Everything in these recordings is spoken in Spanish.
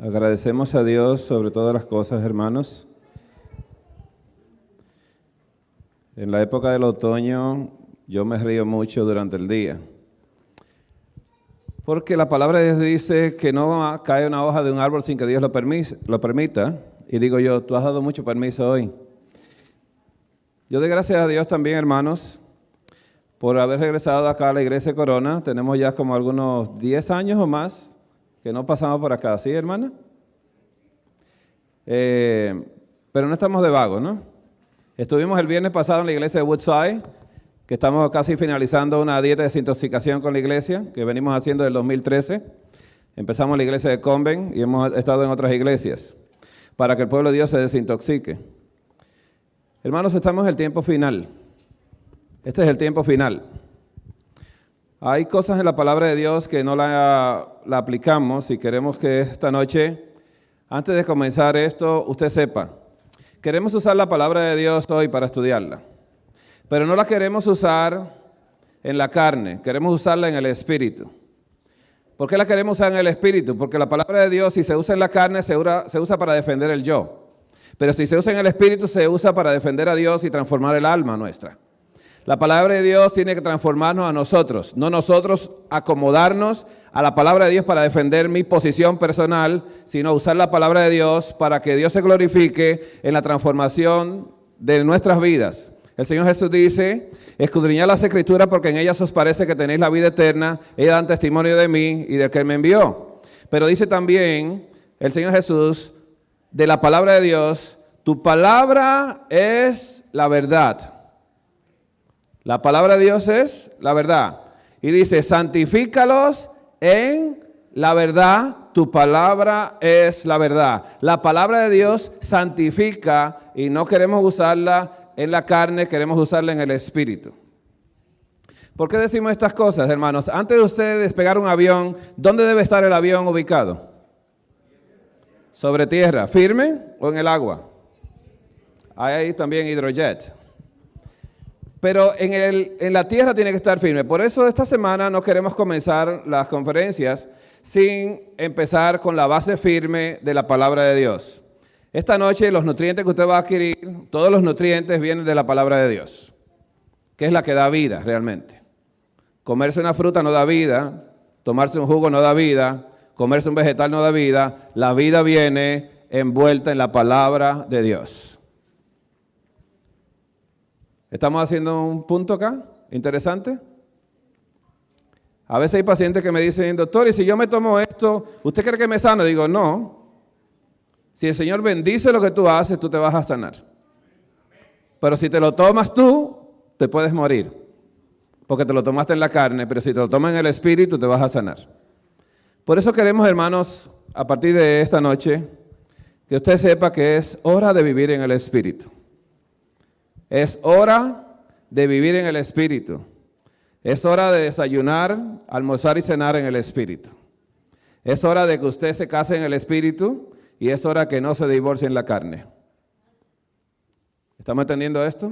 Agradecemos a Dios sobre todas las cosas, hermanos. En la época del otoño yo me río mucho durante el día, porque la palabra de Dios dice que no cae una hoja de un árbol sin que Dios lo permita. Y digo yo, tú has dado mucho permiso hoy. Yo doy gracias a Dios también, hermanos, por haber regresado acá a la iglesia de Corona. Tenemos ya como algunos 10 años o más que no pasamos por acá, ¿sí, hermana? Pero no estamos de vagos, ¿no? Estuvimos el viernes pasado en la iglesia de Woodside, que estamos casi finalizando una dieta de desintoxicación con la iglesia, que venimos haciendo del 2013. Empezamos en la iglesia de Convent y hemos estado en otras iglesias, para que el pueblo de Dios se desintoxique. Hermanos, estamos en el tiempo final. Este es el tiempo final. Hay cosas en la palabra de Dios que no la aplicamos y queremos que esta noche, antes de comenzar esto, usted sepa. Queremos usar la palabra de Dios hoy para estudiarla, pero no la queremos usar en la carne, queremos usarla en el espíritu. ¿Por qué la queremos usar en el espíritu? Porque la palabra de Dios, si se usa en la carne, se usa para defender el yo. Pero si se usa en el espíritu, se usa para defender a Dios y transformar el alma nuestra. La palabra de Dios tiene que transformarnos a nosotros, no nosotros acomodarnos a la palabra de Dios para defender mi posición personal, sino usar la palabra de Dios para que Dios se glorifique en la transformación de nuestras vidas. El Señor Jesús dice, escudriñad las Escrituras porque en ellas os parece que tenéis la vida eterna, ellas dan testimonio de mí y del que me envió. Pero dice también el Señor Jesús, de la palabra de Dios, tu palabra es la verdad. La palabra de Dios es la verdad. Y dice, santifícalos en la verdad, tu palabra es la verdad. La palabra de Dios santifica y no queremos usarla en la carne, queremos usarla en el espíritu. ¿Por qué decimos estas cosas, hermanos? Antes de usted despegar un avión, ¿dónde debe estar el avión ubicado? ¿Sobre tierra, firme o en el agua? Hay también hidrojet. Pero en la tierra tiene que estar firme. Por eso esta semana no queremos comenzar las conferencias sin empezar con la base firme de la palabra de Dios. Esta noche los nutrientes que usted va a adquirir, todos los nutrientes vienen de la palabra de Dios, que es la que da vida realmente. Comerse una fruta no da vida, tomarse un jugo no da vida, comerse un vegetal no da vida. La vida viene envuelta en la palabra de Dios. ¿Estamos haciendo un punto acá? ¿Interesante? A veces hay pacientes que me dicen, doctor, ¿y si yo me tomo esto, usted cree que me sano? Digo, no. Si el Señor bendice lo que tú haces, tú te vas a sanar. Pero si te lo tomas tú, te puedes morir. Porque te lo tomaste en la carne, pero si te lo tomas en el espíritu, te vas a sanar. Por eso queremos, hermanos, a partir de esta noche, que usted sepa que es hora de vivir en el espíritu. Es hora de vivir en el espíritu. Es hora de desayunar, almorzar y cenar en el espíritu. Es hora de que usted se case en el espíritu y es hora que no se divorcie en la carne. ¿Estamos entendiendo esto?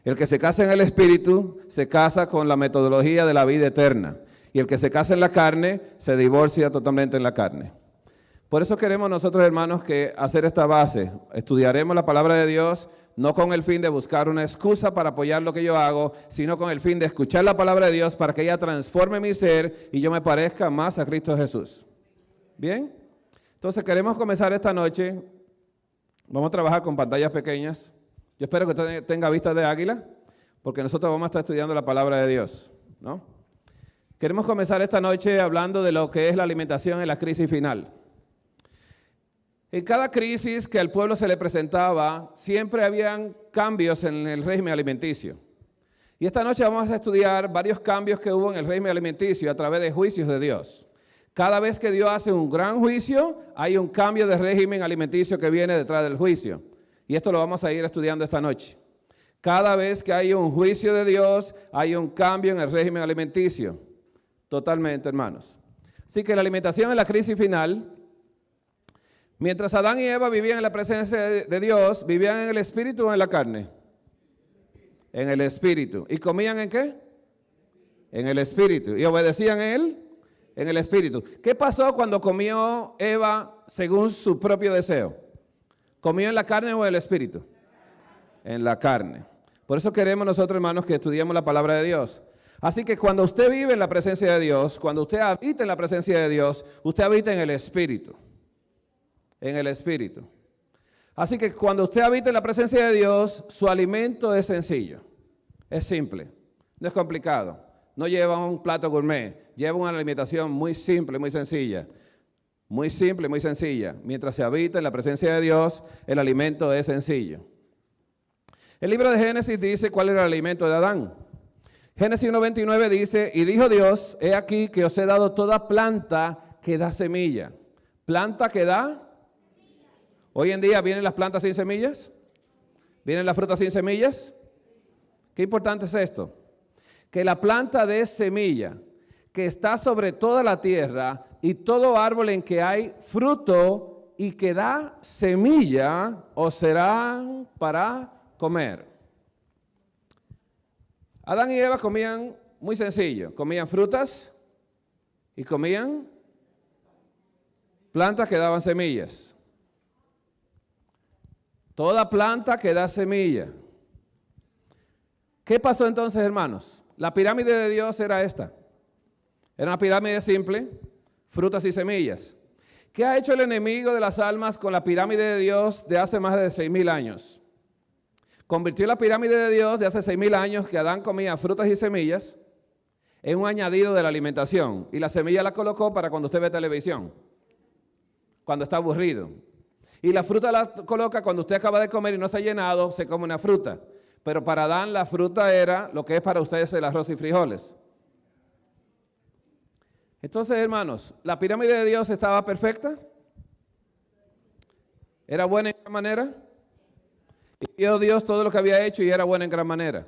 El que se casa en el espíritu se casa con la metodología de la vida eterna. Y el que se casa en la carne se divorcia totalmente en la carne. Por eso queremos nosotros, hermanos, que hacer esta base. Estudiaremos la palabra de Dios, no con el fin de buscar una excusa para apoyar lo que yo hago, sino con el fin de escuchar la palabra de Dios para que ella transforme mi ser y yo me parezca más a Cristo Jesús. ¿Bien? Entonces queremos comenzar esta noche. Vamos a trabajar con pantallas pequeñas. Yo espero que usted tenga vistas de águila, porque nosotros vamos a estar estudiando la palabra de Dios, ¿no? Queremos comenzar esta noche hablando de lo que es la alimentación en la crisis final. En cada crisis que al pueblo se le presentaba, siempre habían cambios en el régimen alimenticio. Y esta noche vamos a estudiar varios cambios que hubo en el régimen alimenticio a través de juicios de Dios. Cada vez que Dios hace un gran juicio, hay un cambio de régimen alimenticio que viene detrás del juicio. Y esto lo vamos a ir estudiando esta noche. Cada vez que hay un juicio de Dios, hay un cambio en el régimen alimenticio. Totalmente, hermanos. Así que la alimentación en la crisis final. Mientras Adán y Eva vivían en la presencia de Dios, ¿vivían en el espíritu o en la carne? En el espíritu. ¿Y comían en qué? En el espíritu. ¿Y obedecían en el En el espíritu. ¿Qué pasó cuando comió Eva según su propio deseo? ¿Comió en la carne o en el espíritu? En la carne. Por eso queremos nosotros, hermanos, que estudiemos la palabra de Dios. Así que cuando usted vive en la presencia de Dios, cuando usted habita en la presencia de Dios, usted habita en el espíritu. En el espíritu. Así que cuando usted habita en la presencia de Dios, su alimento es sencillo. Es simple. No es complicado. No lleva un plato gourmet. Lleva una alimentación muy simple, muy sencilla. Muy simple, muy sencilla. Mientras se habita en la presencia de Dios, el alimento es sencillo. El libro de Génesis dice cuál era el alimento de Adán. Génesis 1:29 dice, y dijo Dios, he aquí que os he dado toda planta que da semilla. ¿Planta que da? Hoy en día vienen las plantas sin semillas. ¿Vienen las frutas sin semillas? Qué importante es esto. Que la planta dé semilla, que está sobre toda la tierra, y todo árbol en que hay fruto y que da semilla, os serán para comer. Adán y Eva comían muy sencillo, comían frutas y comían plantas que daban semillas. Toda planta que da semilla. ¿Qué pasó entonces, hermanos? La pirámide de Dios era esta. Era una pirámide simple, frutas y semillas. ¿Qué ha hecho el enemigo de las almas con la pirámide de Dios de hace más de 6,000 años? Convirtió la pirámide de Dios de hace 6,000 años, que Adán comía frutas y semillas, en un añadido de la alimentación. Y la semilla la colocó para cuando usted ve televisión, cuando está aburrido. Y la fruta la coloca cuando usted acaba de comer y no se ha llenado, se come una fruta. Pero para Adán la fruta era lo que es para ustedes el arroz y frijoles. Entonces, hermanos, ¿la pirámide de Dios estaba perfecta? ¿Era buena en gran manera? Y vio Dios todo lo que había hecho y era buena en gran manera.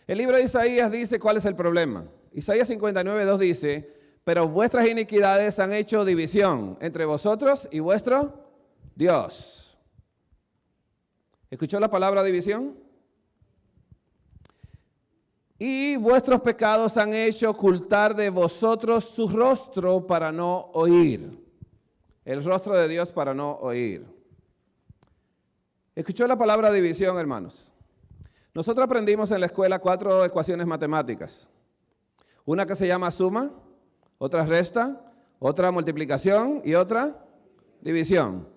El libro de Isaías dice cuál es el problema. Isaías 59:2 dice, pero vuestras iniquidades han hecho división entre vosotros y vuestro Dios. ¿Escuchó la palabra división? Y vuestros pecados han hecho ocultar de vosotros su rostro para no oír. El rostro de Dios para no oír. ¿Escuchó la palabra división, hermanos? Nosotros aprendimos en la escuela 4 ecuaciones matemáticas. Una que se llama suma, otra resta, otra multiplicación y otra división.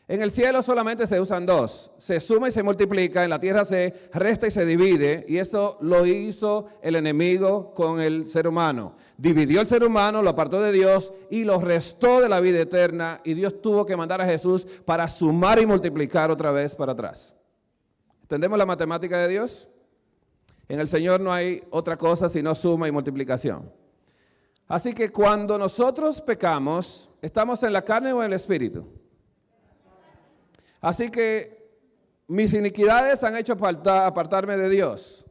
En el cielo solamente se usan dos, se suma y se multiplica, en la tierra se resta y se divide, y eso lo hizo el enemigo con el ser humano. Dividió el ser humano, lo apartó de Dios y lo restó de la vida eterna, y Dios tuvo que mandar a Jesús para sumar y multiplicar otra vez para atrás. ¿Entendemos la matemática de Dios? En el Señor no hay otra cosa sino suma y multiplicación. Así que cuando nosotros pecamos, ¿estamos en la carne o en el espíritu? Así que mis iniquidades han hecho apartarme de Dios.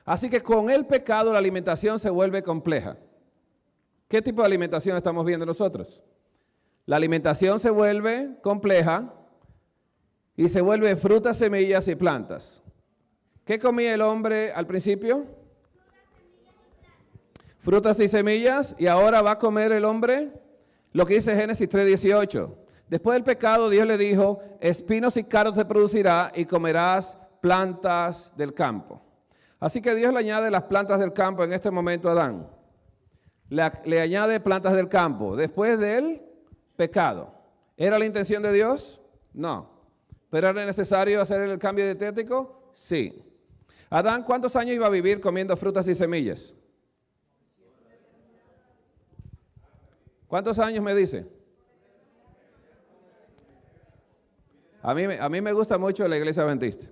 Así que con el pecado la alimentación se vuelve compleja. ¿Qué tipo de alimentación estamos viendo nosotros? La alimentación se vuelve compleja y se vuelve frutas, semillas y plantas. ¿Qué comía el hombre al principio? Frutas y semillas, y ahora va a comer el hombre lo que dice Génesis 3:18. Después del pecado, Dios le dijo, espinos y cardos te producirá y comerás plantas del campo. Así que Dios le añade las plantas del campo en este momento a Adán. Le añade plantas del campo después del pecado. ¿Era la intención de Dios? No. ¿Pero era necesario hacer el cambio dietético? Sí. Adán, ¿cuántos años iba a vivir comiendo frutas y semillas? ¿Cuántos años me dice? A mí me gusta mucho la iglesia adventista.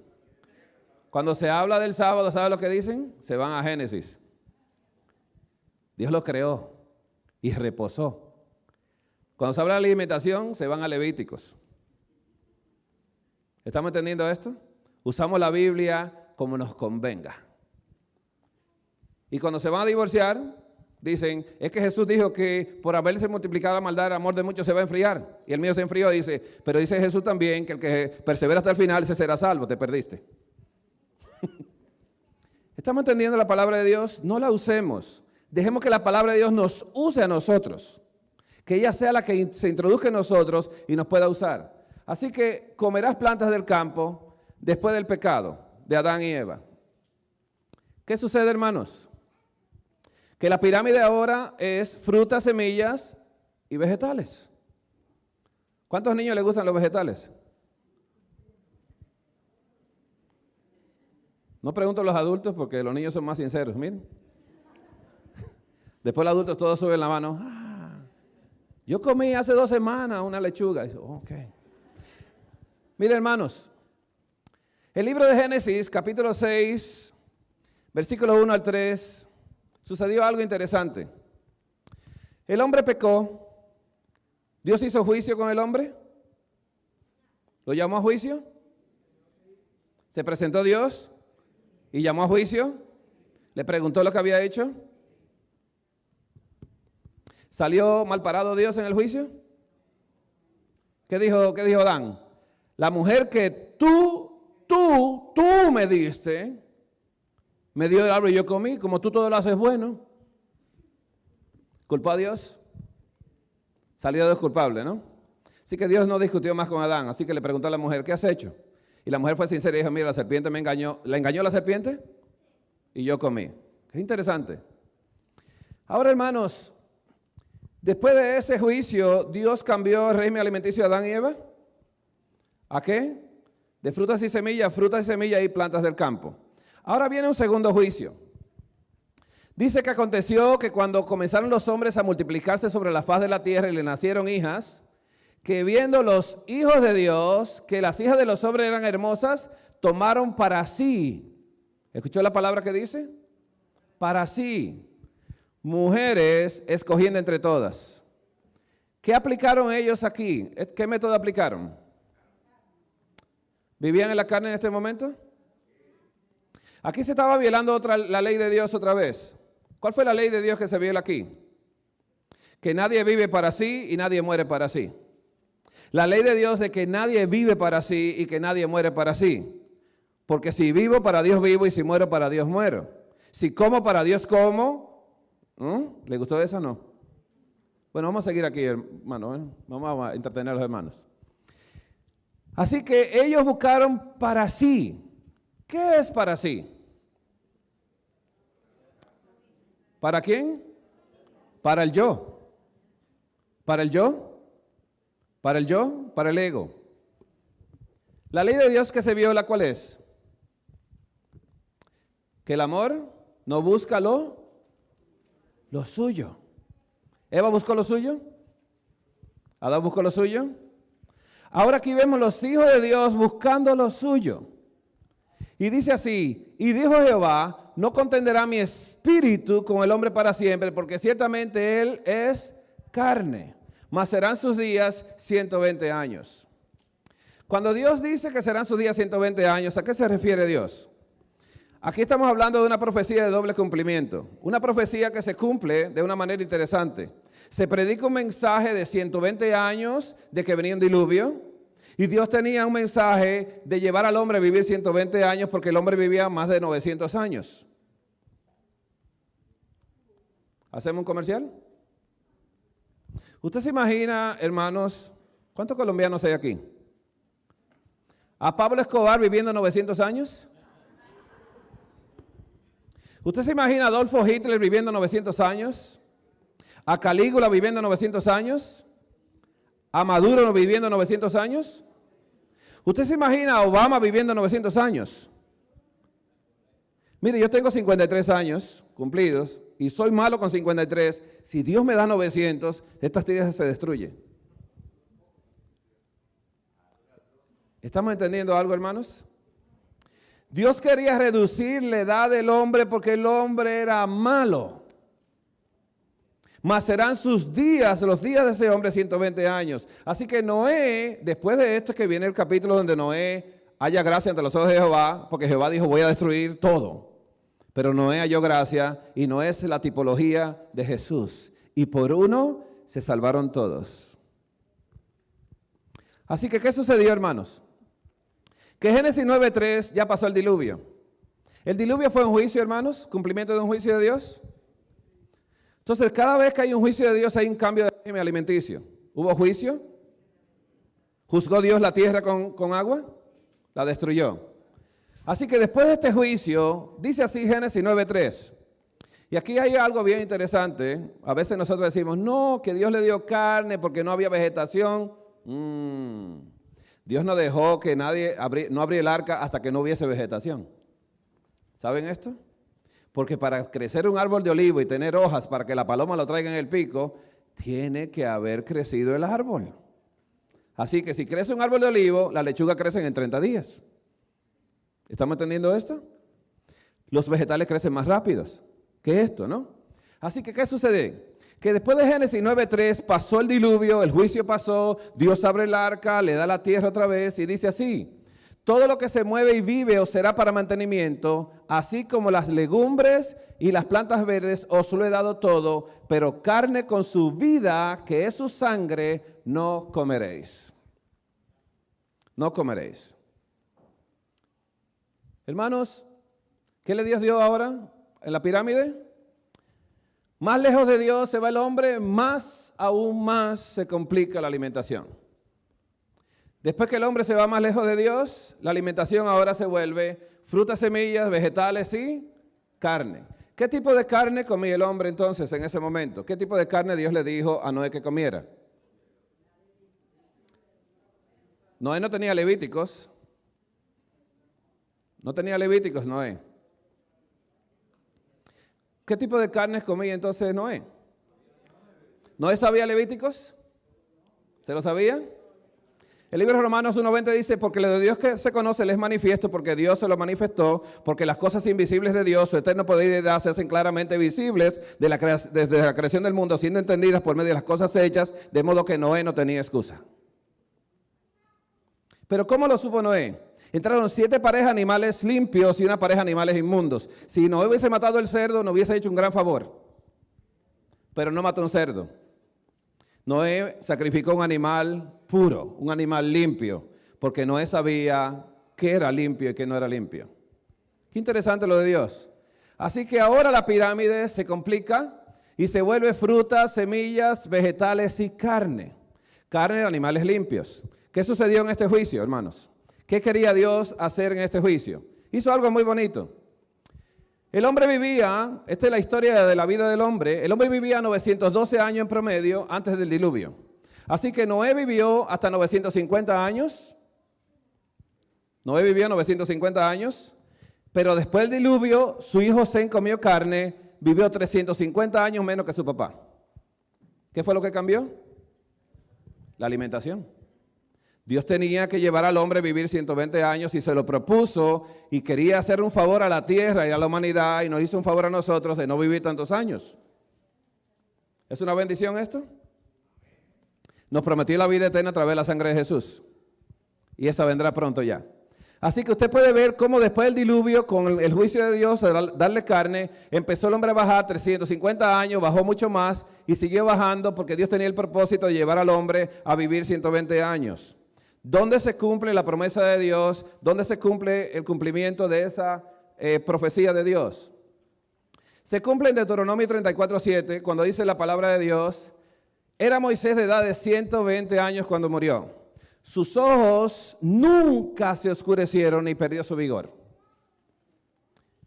Cuando se habla del sábado, ¿sabe lo que dicen? Se van a Génesis. Dios lo creó y reposó. Cuando se habla de la alimentación, se van a Levíticos. ¿Estamos entendiendo esto? Usamos la Biblia como nos convenga. Y cuando se van a divorciar, dicen, es que Jesús dijo que por haberse multiplicado la maldad, el amor de muchos se va a enfriar. Y el mío se enfrió, dice, pero dice Jesús también que el que persevera hasta el final, ese será salvo, te perdiste. ¿Estamos entendiendo la palabra de Dios? No la usemos. Dejemos que la palabra de Dios nos use a nosotros. Que ella sea la que se introduzca en nosotros y nos pueda usar. Así que comerás plantas del campo después del pecado de Adán y Eva. ¿Qué sucede, hermanos? Que la pirámide ahora es frutas, semillas y vegetales. ¿Cuántos niños les gustan los vegetales? No pregunto a los adultos porque los niños son más sinceros, miren. Después los adultos todos suben la mano. Yo comí hace 2 semanas una lechuga. Y, ok. Miren, hermanos, el libro de Génesis, capítulo 6, versículo 1 al 3, sucedió algo interesante. El hombre pecó. ¿Dios hizo juicio con el hombre? ¿Lo llamó a juicio? ¿Se presentó Dios y llamó a juicio? ¿Le preguntó lo que había hecho? ¿Salió mal parado Dios en el juicio? ¿Qué dijo Adán? La mujer que tú me diste, me dio el árbol y yo comí, como tú todo lo haces bueno. ¿Culpó a Dios? Salió Dios culpable, ¿no? Así que Dios no discutió más con Adán, así que le preguntó a la mujer, ¿qué has hecho? Y la mujer fue sincera y dijo, mira, la serpiente me engañó. ¿La engañó la serpiente? Y yo comí. Qué interesante. Ahora, hermanos, después de ese juicio, ¿Dios cambió el régimen alimenticio de Adán y Eva? ¿A qué? De frutas y semillas y plantas del campo. Ahora viene un segundo juicio. Dice que aconteció que cuando comenzaron los hombres a multiplicarse sobre la faz de la tierra y le nacieron hijas, que viendo los hijos de Dios, que las hijas de los hombres eran hermosas, tomaron para sí. ¿Escuchó la palabra que dice? Para sí. Mujeres escogiendo entre todas. ¿Qué aplicaron ellos aquí? ¿Qué método aplicaron? ¿Vivían en la carne en este momento? Aquí se estaba violando la ley de Dios otra vez. ¿Cuál fue la ley de Dios que se viola aquí? Que nadie vive para sí y nadie muere para sí. La ley de Dios de que nadie vive para sí y que nadie muere para sí. Porque si vivo, para Dios vivo, y si muero, para Dios muero. Si como, para Dios como. ¿Le gustó esa o no? Bueno, vamos a seguir aquí, hermano. Vamos a entretener a los hermanos. Así que ellos buscaron para sí. ¿Qué es para sí? ¿Para quién? Para el yo. ¿Para el yo? ¿Para el yo? Para el ego. La ley de Dios que se viola, ¿cuál es? Que el amor no busca lo suyo. ¿Eva buscó lo suyo? ¿Adán buscó lo suyo? Ahora aquí vemos los hijos de Dios buscando lo suyo. Y dice así, y dijo Jehová, no contenderá mi espíritu con el hombre para siempre, porque ciertamente él es carne, mas serán sus días 120 años. Cuando Dios dice que serán sus días 120 años, ¿a qué se refiere Dios? Aquí estamos hablando de una profecía de doble cumplimiento, una profecía que se cumple de una manera interesante. Se predica un mensaje de 120 años de que venía un diluvio, y Dios tenía un mensaje de llevar al hombre a vivir 120 años porque el hombre vivía más de 900 años. ¿Hacemos un comercial? ¿Usted se imagina, hermanos, cuántos colombianos hay aquí? ¿A Pablo Escobar viviendo 900 años? ¿Usted se imagina a Adolfo Hitler viviendo 900 años? ¿A Calígula viviendo 900 años? ¿A Maduro viviendo 900 años? ¿Usted se imagina a Obama viviendo 900 años? Mire, yo tengo 53 años cumplidos y soy malo con 53. Si Dios me da 900, esta tierra se destruye. ¿Estamos entendiendo algo, hermanos? Dios quería reducir la edad del hombre porque el hombre era malo. Mas serán sus días, los días de ese hombre, 120 años. Así que Noé, después de esto es que viene el capítulo donde Noé halla gracia ante los ojos de Jehová, porque Jehová dijo, voy a destruir todo. Pero Noé halló gracia y Noé es la tipología de Jesús. Y por uno se salvaron todos. Así que, ¿qué sucedió, hermanos? Que Génesis 9:3 ya pasó el diluvio. ¿El diluvio fue un juicio, hermanos? ¿Cumplimiento de un juicio de Dios? Entonces, cada vez que hay un juicio de Dios, hay un cambio de régimen alimenticio. ¿Hubo juicio? ¿Juzgó Dios la tierra con agua? La destruyó. Así que después de este juicio, dice así Génesis 9:3. Y aquí hay algo bien interesante. A veces nosotros decimos, no, que Dios le dio carne porque no había vegetación. Dios no dejó que nadie no abriera el arca hasta que no hubiese vegetación. ¿Saben esto? Porque para crecer un árbol de olivo y tener hojas para que la paloma lo traiga en el pico, tiene que haber crecido el árbol. Así que si crece un árbol de olivo, las lechugas crecen en 30 días. ¿Estamos entendiendo esto? Los vegetales crecen más rápidos que esto, ¿no? Así que, ¿qué sucede? Que después de Génesis 9:3 pasó el diluvio, el juicio pasó, Dios abre el arca, le da la tierra otra vez y dice así: todo lo que se mueve y vive os será para mantenimiento, así como las legumbres y las plantas verdes os lo he dado todo, pero carne con su vida, que es su sangre, no comeréis. No comeréis. Hermanos, ¿qué le Dios dio ahora en la pirámide? Más lejos de Dios se va el hombre, aún más se complica la alimentación. Después que el hombre se va más lejos de Dios, la alimentación ahora se vuelve frutas, semillas, vegetales y carne. ¿Qué tipo de carne comía el hombre entonces en ese momento? ¿Qué tipo de carne Dios le dijo a Noé que comiera? Noé no tenía levíticos. No tenía levíticos Noé. ¿Qué tipo de carnes comía entonces Noé? ¿Noé sabía levíticos? ¿Se lo sabía? El libro de Romanos 1:20 dice, porque lo de Dios que se conoce le es manifiesto, porque Dios se lo manifestó, porque las cosas invisibles de Dios, su eterno poder y deidad, se hacen claramente visibles desde la creación del mundo, siendo entendidas por medio de las cosas hechas, de modo que Noé no tenía excusa. Pero ¿cómo lo supo Noé? Entraron 7 parejas de animales limpios y una pareja de animales inmundos. Si Noé hubiese matado el cerdo, no hubiese hecho un gran favor. Pero no mató un cerdo. Noé sacrificó un animal puro, un animal limpio, porque Noé sabía qué era limpio y qué no era limpio. Qué interesante lo de Dios. Así que ahora la pirámide se complica y se vuelve frutas, semillas, vegetales y carne. Carne de animales limpios. ¿Qué sucedió en este juicio, hermanos? ¿Qué quería Dios hacer en este juicio? Hizo algo muy bonito. El hombre vivía, esta es la historia de la vida del hombre, el hombre vivía 912 años en promedio antes del diluvio. Así que Noé vivió hasta 950 años. Noé vivió 950 años, pero después del diluvio su hijo Sem comió carne, vivió 350 años menos que su papá. ¿Qué fue lo que cambió? La alimentación. Dios tenía que llevar al hombre a vivir 120 años y se lo propuso y quería hacer un favor a la tierra y a la humanidad y nos hizo un favor a nosotros de no vivir tantos años. ¿Es una bendición esto? Nos prometió la vida eterna a través de la sangre de Jesús y esa vendrá pronto ya. Así que usted puede ver cómo después del diluvio, con el juicio de Dios, darle carne, empezó el hombre a bajar 350 años, bajó mucho más y siguió bajando porque Dios tenía el propósito de llevar al hombre a vivir 120 años. ¿Dónde se cumple la promesa de Dios? ¿Dónde se cumple el cumplimiento de esa profecía de Dios? Se cumple en Deuteronomio 34:7, cuando dice la palabra de Dios, era Moisés de edad de 120 años cuando murió. Sus ojos nunca se oscurecieron ni perdió su vigor.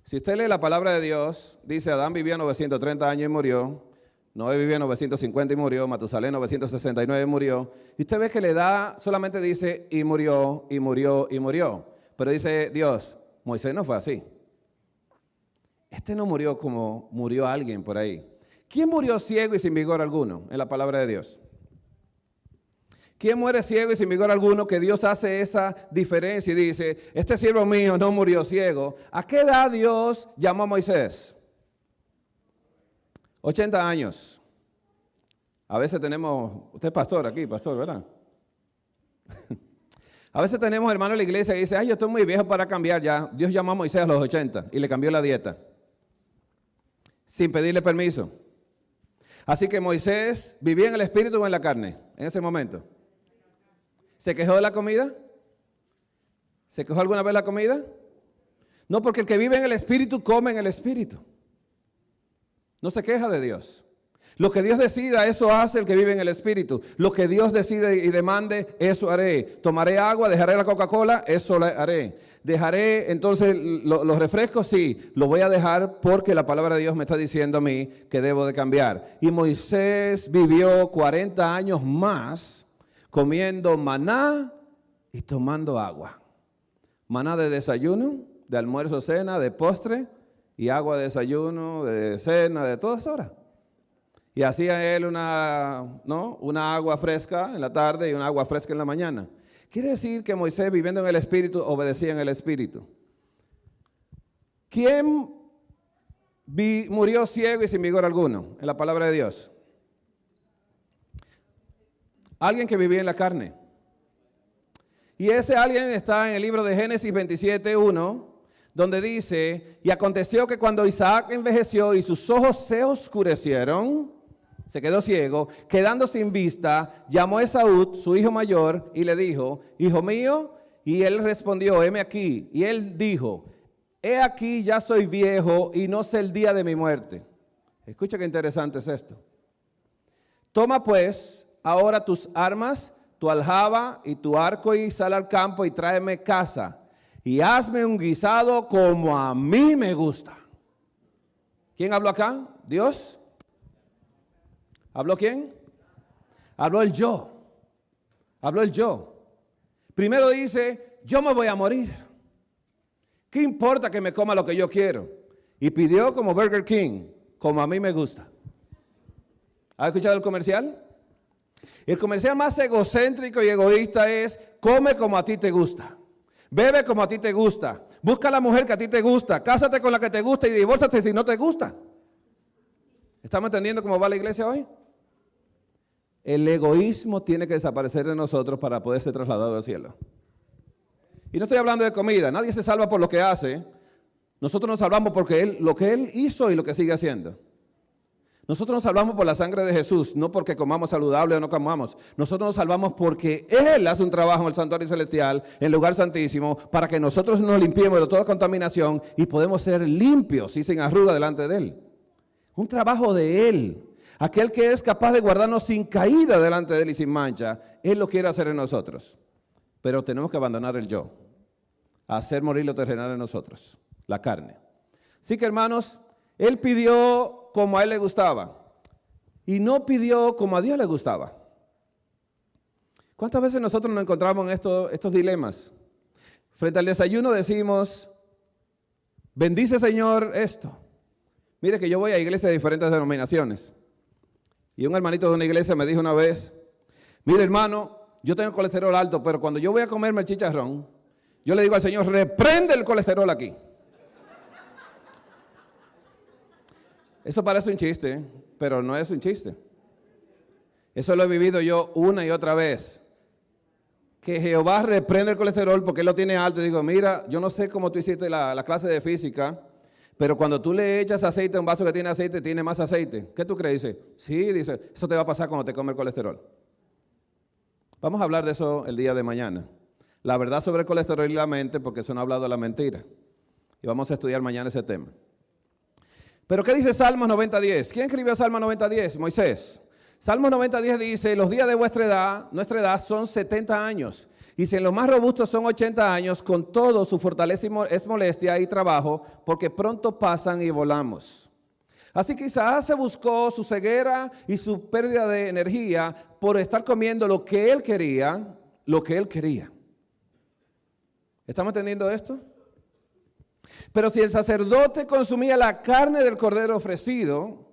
Si usted lee la palabra de Dios, dice Adán vivió 930 años y murió. Noé vivió 950 y murió, Matusalén 969 y murió. Y usted ve que le da, solamente dice, y murió, y murió, y murió. Pero dice Dios, Moisés no fue así. Este no murió como murió alguien por ahí. ¿Quién murió ciego y sin vigor alguno en la palabra de Dios? ¿Quién muere ciego y sin vigor alguno? Que Dios hace esa diferencia y dice, este siervo mío no murió ciego. ¿A qué edad Dios llamó a Moisés? 80 años. A veces tenemos, usted es pastor aquí, pastor, ¿verdad? A veces tenemos hermanos en la iglesia que dicen, ay, yo estoy muy viejo para cambiar ya. Dios llamó a Moisés a los 80 y le cambió la dieta, sin pedirle permiso. Así que Moisés vivía en el espíritu o en la carne, en ese momento. ¿Se quejó de la comida? ¿Se quejó alguna vez de la comida? No, porque el que vive en el espíritu come en el espíritu. No se queja de Dios. Lo que Dios decida, eso hace el que vive en el Espíritu. Lo que Dios decide y demande, eso haré. Tomaré agua, dejaré la Coca-Cola, eso lo haré. Dejaré entonces los refrescos, sí, lo voy a dejar porque la palabra de Dios me está diciendo a mí que debo de cambiar. Y Moisés vivió 40 años más comiendo maná y tomando agua. Maná de desayuno, de almuerzo, cena, de postre, y agua de desayuno, de cena, de todas horas. Y hacía él una agua fresca en la tarde y una agua fresca en la mañana. Quiere decir que Moisés, viviendo en el Espíritu, obedecía en el Espíritu. ¿Quién murió ciego y sin vigor alguno en la palabra de Dios? Alguien que vivía en la carne. Y ese alguien está en el libro de Génesis 27:1, donde dice, y aconteció que cuando Isaac envejeció y sus ojos se oscurecieron, se quedó ciego, quedando sin vista, llamó a Esaú, su hijo mayor, y le dijo, hijo mío, y él respondió, heme aquí. Y él dijo, he aquí ya soy viejo y no sé el día de mi muerte. Escucha qué interesante es esto. Toma pues ahora tus armas, tu aljaba y tu arco y sal al campo y tráeme caza y hazme un guisado como a mí me gusta. ¿Quién habló acá? ¿Dios? ¿Habló quién? Habló el yo. Habló el yo. Primero dice, yo me voy a morir. ¿Qué importa que me coma lo que yo quiero? Y pidió como Burger King, como a mí me gusta. ¿Has escuchado el comercial? El comercial más egocéntrico y egoísta es, come como a ti te gusta. Bebe como a ti te gusta. Busca a la mujer que a ti te gusta. Cásate con la que te gusta y divórciate si no te gusta. ¿Estamos entendiendo cómo va la iglesia hoy? El egoísmo tiene que desaparecer de nosotros para poder ser trasladado al cielo. Y no estoy hablando de comida. Nadie se salva por lo que hace. Nosotros nos salvamos porque lo que Él hizo y lo que sigue haciendo. Nosotros nos salvamos por la sangre de Jesús, no porque comamos saludable o no comamos. Nosotros nos salvamos porque Él hace un trabajo en el santuario celestial, en el lugar santísimo, para que nosotros nos limpiemos de toda contaminación y podemos ser limpios y sin arruga delante de Él. Un trabajo de Él. Aquel que es capaz de guardarnos sin caída delante de Él y sin mancha, Él lo quiere hacer en nosotros. Pero tenemos que abandonar el yo, hacer morir lo terrenal en nosotros, la carne. Así que hermanos, Él pidió como a Él le gustaba y no pidió como a Dios le gustaba. ¿Cuántas veces nosotros nos encontramos en estos dilemas? Frente al desayuno decimos, bendice Señor esto. Mire que yo voy a iglesias de diferentes denominaciones. Y un hermanito de una iglesia me dijo una vez, mire hermano, yo tengo colesterol alto, pero cuando yo voy a comerme el chicharrón, yo le digo al Señor, reprende el colesterol aquí. Eso parece un chiste, pero no es un chiste. Eso lo he vivido yo una y otra vez. Que Jehová reprende el colesterol porque Él lo tiene alto. Y digo, mira, yo no sé cómo tú hiciste la clase de física, pero cuando tú le echas aceite a un vaso que tiene aceite, tiene más aceite. ¿Qué tú crees? Dice, sí, dice, eso te va a pasar cuando te come el colesterol. Vamos a hablar de eso el día de mañana. La verdad sobre el colesterol y la mente, porque eso no ha hablado de la mentira. Y vamos a estudiar mañana ese tema. Pero ¿qué dice Salmos 90:10? ¿Quién escribió Salmos 90:10? Moisés. Salmos 90:10 dice, los días de nuestra edad son 70 años. Y si en los más robustos son 80 años, con todo su fortaleza es molestia y trabajo, porque pronto pasan y volamos. Así que Isaac se buscó su ceguera y su pérdida de energía por estar comiendo lo que él quería, ¿Estamos entendiendo esto? Pero si el sacerdote consumía la carne del cordero ofrecido,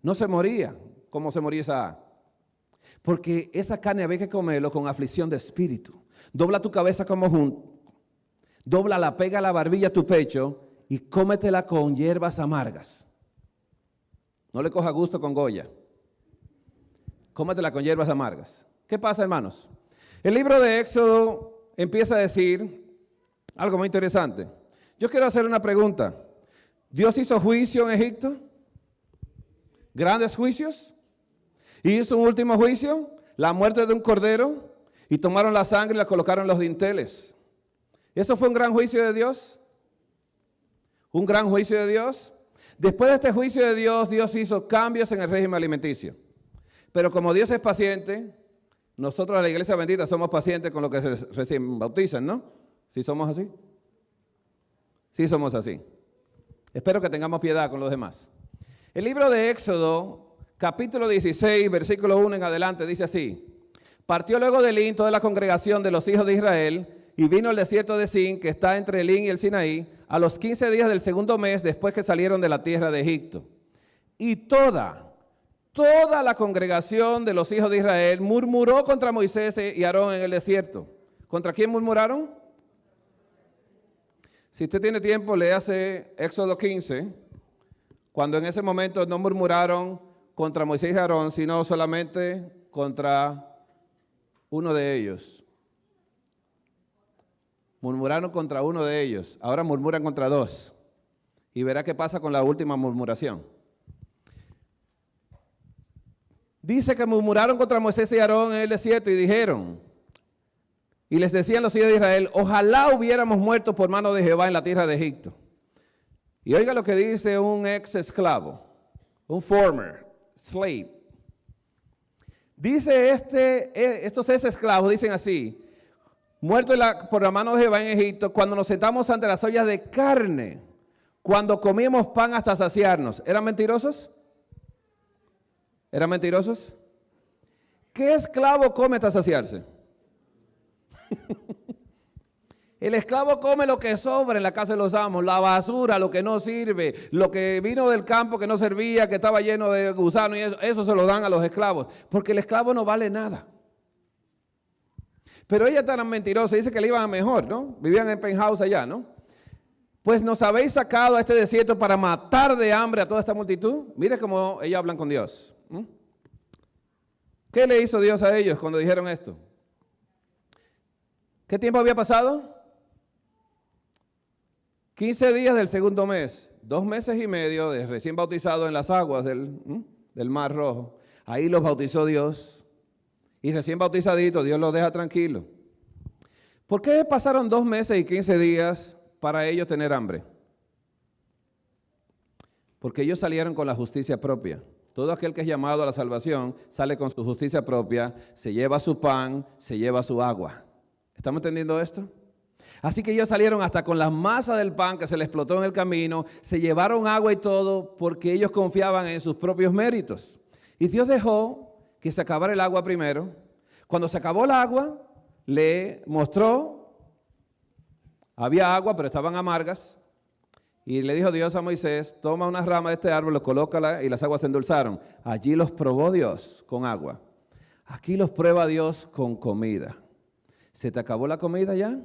no se moría como se moría Isaac. Porque esa carne había que comerlo con aflicción de espíritu. Dobla tu cabeza como junto, dobla, pega la barbilla a tu pecho y cómetela con hierbas amargas. No le coja gusto con Goya. Cómetela con hierbas amargas. ¿Qué pasa, hermanos? El libro de Éxodo empieza a decir algo muy interesante. Yo quiero hacer una pregunta. ¿Dios hizo juicio en Egipto? ¿Grandes juicios? ¿Y hizo un último juicio? La muerte de un cordero. Y tomaron la sangre y la colocaron en los dinteles. ¿Eso fue un gran juicio de Dios? ¿Un gran juicio de Dios? Después de este juicio de Dios, Dios hizo cambios en el régimen alimenticio. Pero como Dios es paciente, nosotros en la iglesia bendita somos pacientes con lo que se recién bautizan, ¿no? ¿Sí somos así? Sí somos así. Espero que tengamos piedad con los demás. El libro de Éxodo, capítulo 16, versículo 1 en adelante, dice así. Partió luego de Elín toda la congregación de los hijos de Israel y vino al desierto de Sin, que está entre Elín y el Sinaí, a los 15 días del segundo mes después que salieron de la tierra de Egipto. Y toda la congregación de los hijos de Israel murmuró contra Moisés y Aarón en el desierto. ¿Contra quién murmuraron? Si usted tiene tiempo, léase Éxodo 15, cuando en ese momento no murmuraron contra Moisés y Aarón, sino solamente contra uno de ellos. Murmuraron contra uno de ellos, ahora murmuran contra dos. Y verá qué pasa con la última murmuración. Dice que murmuraron contra Moisés y Aarón en el desierto y dijeron, y les decían los hijos de Israel, ojalá hubiéramos muerto por mano de Jehová en la tierra de Egipto. Y oiga lo que dice un ex esclavo, un former slave. Dice estos ex esclavos, dicen así, muertos por la mano de Jehová en Egipto, cuando nos sentamos ante las ollas de carne, cuando comíamos pan hasta saciarnos. ¿Eran mentirosos? ¿Eran mentirosos? ¿Qué esclavo come hasta saciarse? El esclavo come lo que sobra en la casa de los amos, la basura, lo que no sirve, lo que vino del campo que no servía, que estaba lleno de gusanos y eso se lo dan a los esclavos, porque el esclavo no vale nada. Pero ella tan mentirosa, dice que le iban mejor, ¿no? Vivían en penthouse allá, ¿no? Pues nos habéis sacado a este desierto para matar de hambre a toda esta multitud. Mire cómo ellos hablan con Dios. ¿Qué le hizo Dios a ellos cuando dijeron esto? ¿Qué tiempo había pasado? 15 días del segundo mes, 2 meses y medio de recién bautizado en las aguas del Mar Rojo. Ahí los bautizó Dios. Y recién bautizadito, Dios los deja tranquilos. ¿Por qué pasaron 2 meses y 15 días para ellos tener hambre? Porque ellos salieron con la justicia propia. Todo aquel que es llamado a la salvación sale con su justicia propia, se lleva su pan, se lleva su agua. ¿Estamos entendiendo esto? Así que ellos salieron hasta con la masa del pan que se les explotó en el camino, se llevaron agua y todo porque ellos confiaban en sus propios méritos. Y Dios dejó que se acabara el agua primero. Cuando se acabó el agua, le mostró, había agua pero estaban amargas. Y le dijo Dios a Moisés, toma una rama de este árbol, colócala y las aguas se endulzaron. Allí los probó Dios con agua. Aquí los prueba Dios con comida. ¿Se te acabó la comida ya?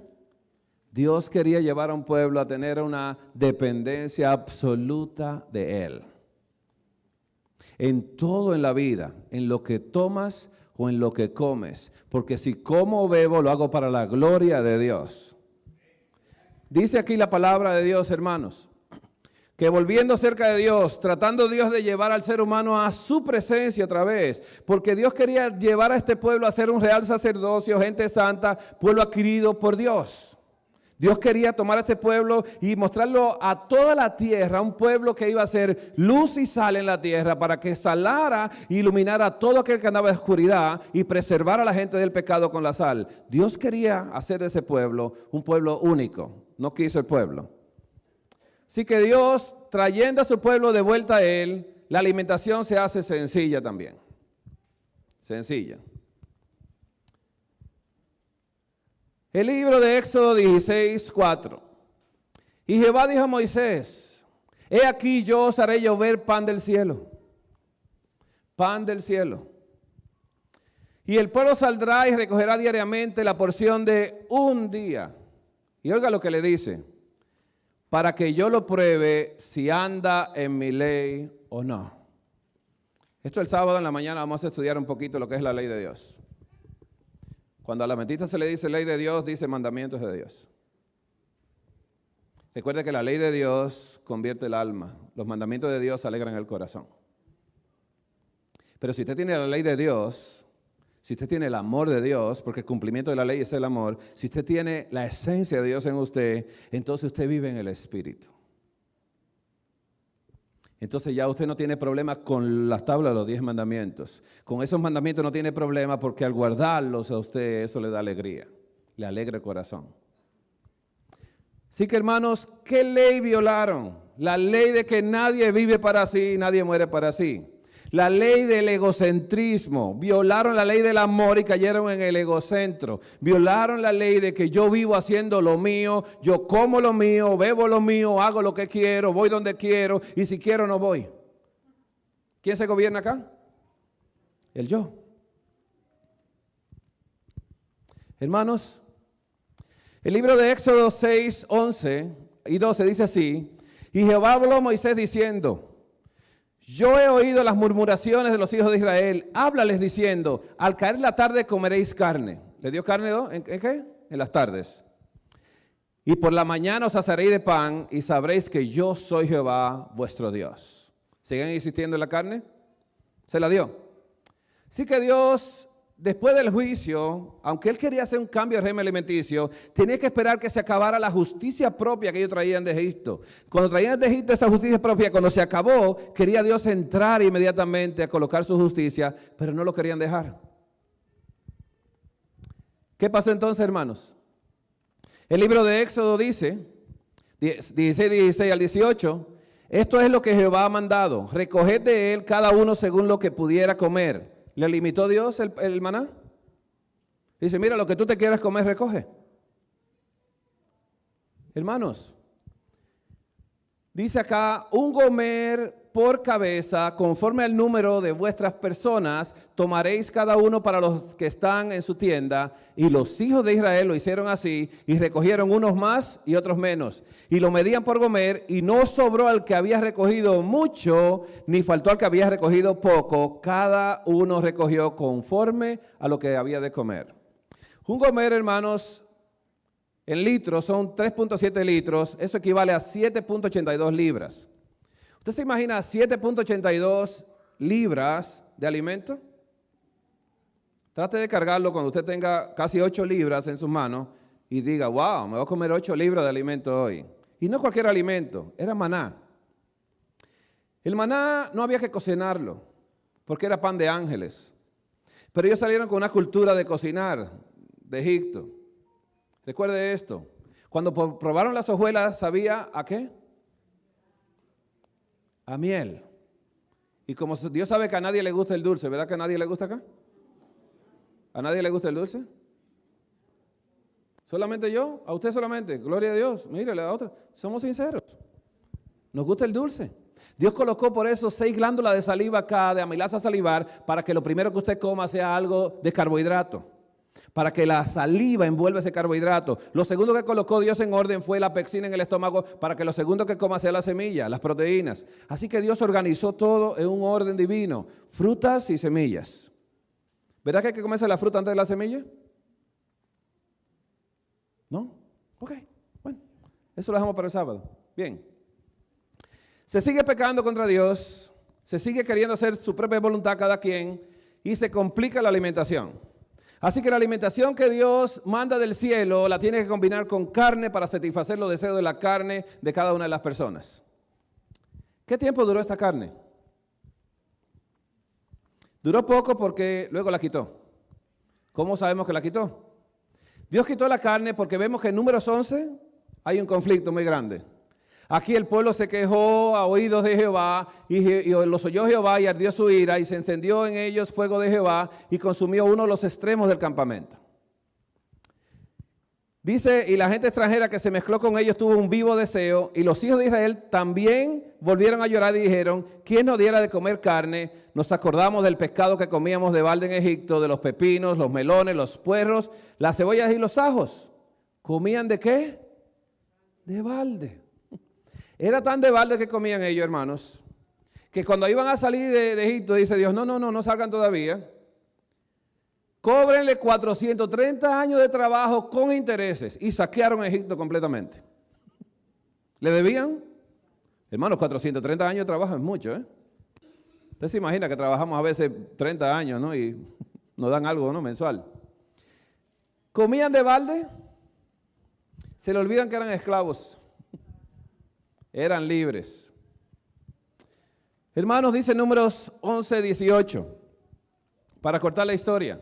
Dios quería llevar a un pueblo a tener una dependencia absoluta de Él. En todo en la vida, en lo que tomas o en lo que comes. Porque si como o bebo, lo hago para la gloria de Dios. Dice aquí la palabra de Dios, hermanos, que volviendo cerca de Dios, tratando Dios de llevar al ser humano a su presencia otra vez, porque Dios quería llevar a este pueblo a ser un real sacerdocio, gente santa, pueblo adquirido por Dios. Dios quería tomar a este pueblo y mostrarlo a toda la tierra, un pueblo que iba a ser luz y sal en la tierra para que salara e iluminara a todo aquel que andaba en oscuridad y preservara a la gente del pecado con la sal. Dios quería hacer de ese pueblo un pueblo único, no quiso el pueblo. Así que Dios, trayendo a su pueblo de vuelta a Él, la alimentación se hace sencilla también. Sencilla. El libro de Éxodo 16, 4. Y Jehová dijo a Moisés, he aquí yo os haré llover pan del cielo. Pan del cielo. Y el pueblo saldrá y recogerá diariamente la porción de un día. Y oiga lo que le dice. Para que yo lo pruebe si anda en mi ley o no. Esto el sábado en la mañana vamos a estudiar un poquito lo que es la ley de Dios. Cuando a la mentista se le dice ley de Dios, dice mandamientos de Dios. Recuerde que la ley de Dios convierte el alma. Los mandamientos de Dios alegran el corazón. Pero si usted tiene la ley de Dios, si usted tiene el amor de Dios, porque el cumplimiento de la ley es el amor, si usted tiene la esencia de Dios en usted, entonces usted vive en el Espíritu. Entonces ya usted no tiene problema con las tablas de los 10 mandamientos. Con esos mandamientos no tiene problema porque al guardarlos a usted eso le da alegría, le alegra el corazón. Así que hermanos, ¿qué ley violaron? La ley de que nadie vive para sí, nadie muere para sí. La ley del egocentrismo. Violaron la ley del amor y cayeron en el egocentro. Violaron la ley de que yo vivo haciendo lo mío, yo como lo mío, bebo lo mío, hago lo que quiero, voy donde quiero y si quiero no voy. ¿Quién se gobierna acá? El yo. Hermanos, el libro de Éxodo 6, 11 y 12 dice así: y Jehová habló a Moisés diciendo: yo he oído las murmuraciones de los hijos de Israel, háblales diciendo, al caer la tarde comeréis carne. ¿Le dio carne en qué? En las tardes. Y por la mañana os saciaréis de pan y sabréis que yo soy Jehová vuestro Dios. ¿Siguen insistiendo en la carne? Se la dio. Así que Dios, después del juicio, aunque Él quería hacer un cambio de régimen alimenticio, tenía que esperar que se acabara la justicia propia que ellos traían de Egipto. Cuando traían de Egipto esa justicia propia, cuando se acabó, quería Dios entrar inmediatamente a colocar su justicia, pero no lo querían dejar. ¿Qué pasó entonces, hermanos? El libro de Éxodo dice, 16 al 18, esto es lo que Jehová ha mandado, recoged de él cada uno según lo que pudiera comer. ¿Le limitó Dios el maná? Dice, mira, lo que tú te quieras comer, recoge. Hermanos, dice acá, un gomer por cabeza, conforme al número de vuestras personas, tomaréis cada uno para los que están en su tienda. Y los hijos de Israel lo hicieron así, y recogieron unos más y otros menos. Y lo medían por gomer, y no sobró al que había recogido mucho, ni faltó al que había recogido poco. Cada uno recogió conforme a lo que había de comer. Un gomer, hermanos, en litros son 3.7 litros. Eso equivale a 7.82 libras. ¿Usted se imagina 7.82 libras de alimento? Trate de cargarlo cuando usted tenga casi 8 libras en sus manos y diga, wow, me voy a comer 8 libras de alimento hoy. Y no cualquier alimento, era maná. El maná no había que cocinarlo, porque era pan de ángeles. Pero ellos salieron con una cultura de cocinar de Egipto. Recuerde esto, cuando probaron las hojuelas, ¿sabía a qué? A miel. Y como Dios sabe que a nadie le gusta el dulce, ¿verdad que a nadie le gusta acá? ¿A nadie le gusta el dulce? ¿Solamente yo? ¿A usted solamente? Gloria a Dios. Mire, la otra. Somos sinceros. Nos gusta el dulce. Dios colocó por eso 6 glándulas de saliva acá, de amilasa salivar, para que lo primero que usted coma sea algo de carbohidrato. Para que la saliva envuelva ese carbohidrato. Lo segundo que colocó Dios en orden fue la pectina en el estómago, para que lo segundo que coma sea la semilla, las proteínas. Así que Dios organizó todo en un orden divino, frutas y semillas. ¿Verdad que hay que comerse la fruta antes de la semilla? ¿No? Ok, bueno, eso lo dejamos para el sábado. Bien. Se sigue pecando contra Dios, se sigue queriendo hacer su propia voluntad cada quien y se complica la alimentación. Así que la alimentación que Dios manda del cielo la tiene que combinar con carne para satisfacer los deseos de la carne de cada una de las personas. ¿Qué tiempo duró esta carne? Duró poco porque luego la quitó. ¿Cómo sabemos que la quitó? Dios quitó la carne porque vemos que en Números 11 hay un conflicto muy grande. Aquí el pueblo se quejó a oídos de Jehová y los oyó Jehová y ardió su ira y se encendió en ellos fuego de Jehová y consumió uno de los extremos del campamento. Dice, y la gente extranjera que se mezcló con ellos tuvo un vivo deseo y los hijos de Israel también volvieron a llorar y dijeron, ¿quién nos diera de comer carne? Nos acordamos del pescado que comíamos de balde en Egipto, de los pepinos, los melones, los puerros, las cebollas y los ajos. ¿Comían de qué? De balde. Era tan de balde que comían ellos, hermanos, que cuando iban a salir de Egipto, dice Dios, no salgan todavía. Cóbrenle 430 años de trabajo con intereses y saquearon Egipto completamente. ¿Le debían? Hermanos, 430 años de trabajo es mucho, ¿eh? Usted se imagina que trabajamos a veces 30 años, ¿no? Y nos dan algo, ¿no? Mensual. ¿Comían de balde? Se le olvidan que eran esclavos. Eran libres. Hermanos, dice Números 11:18, para cortar la historia.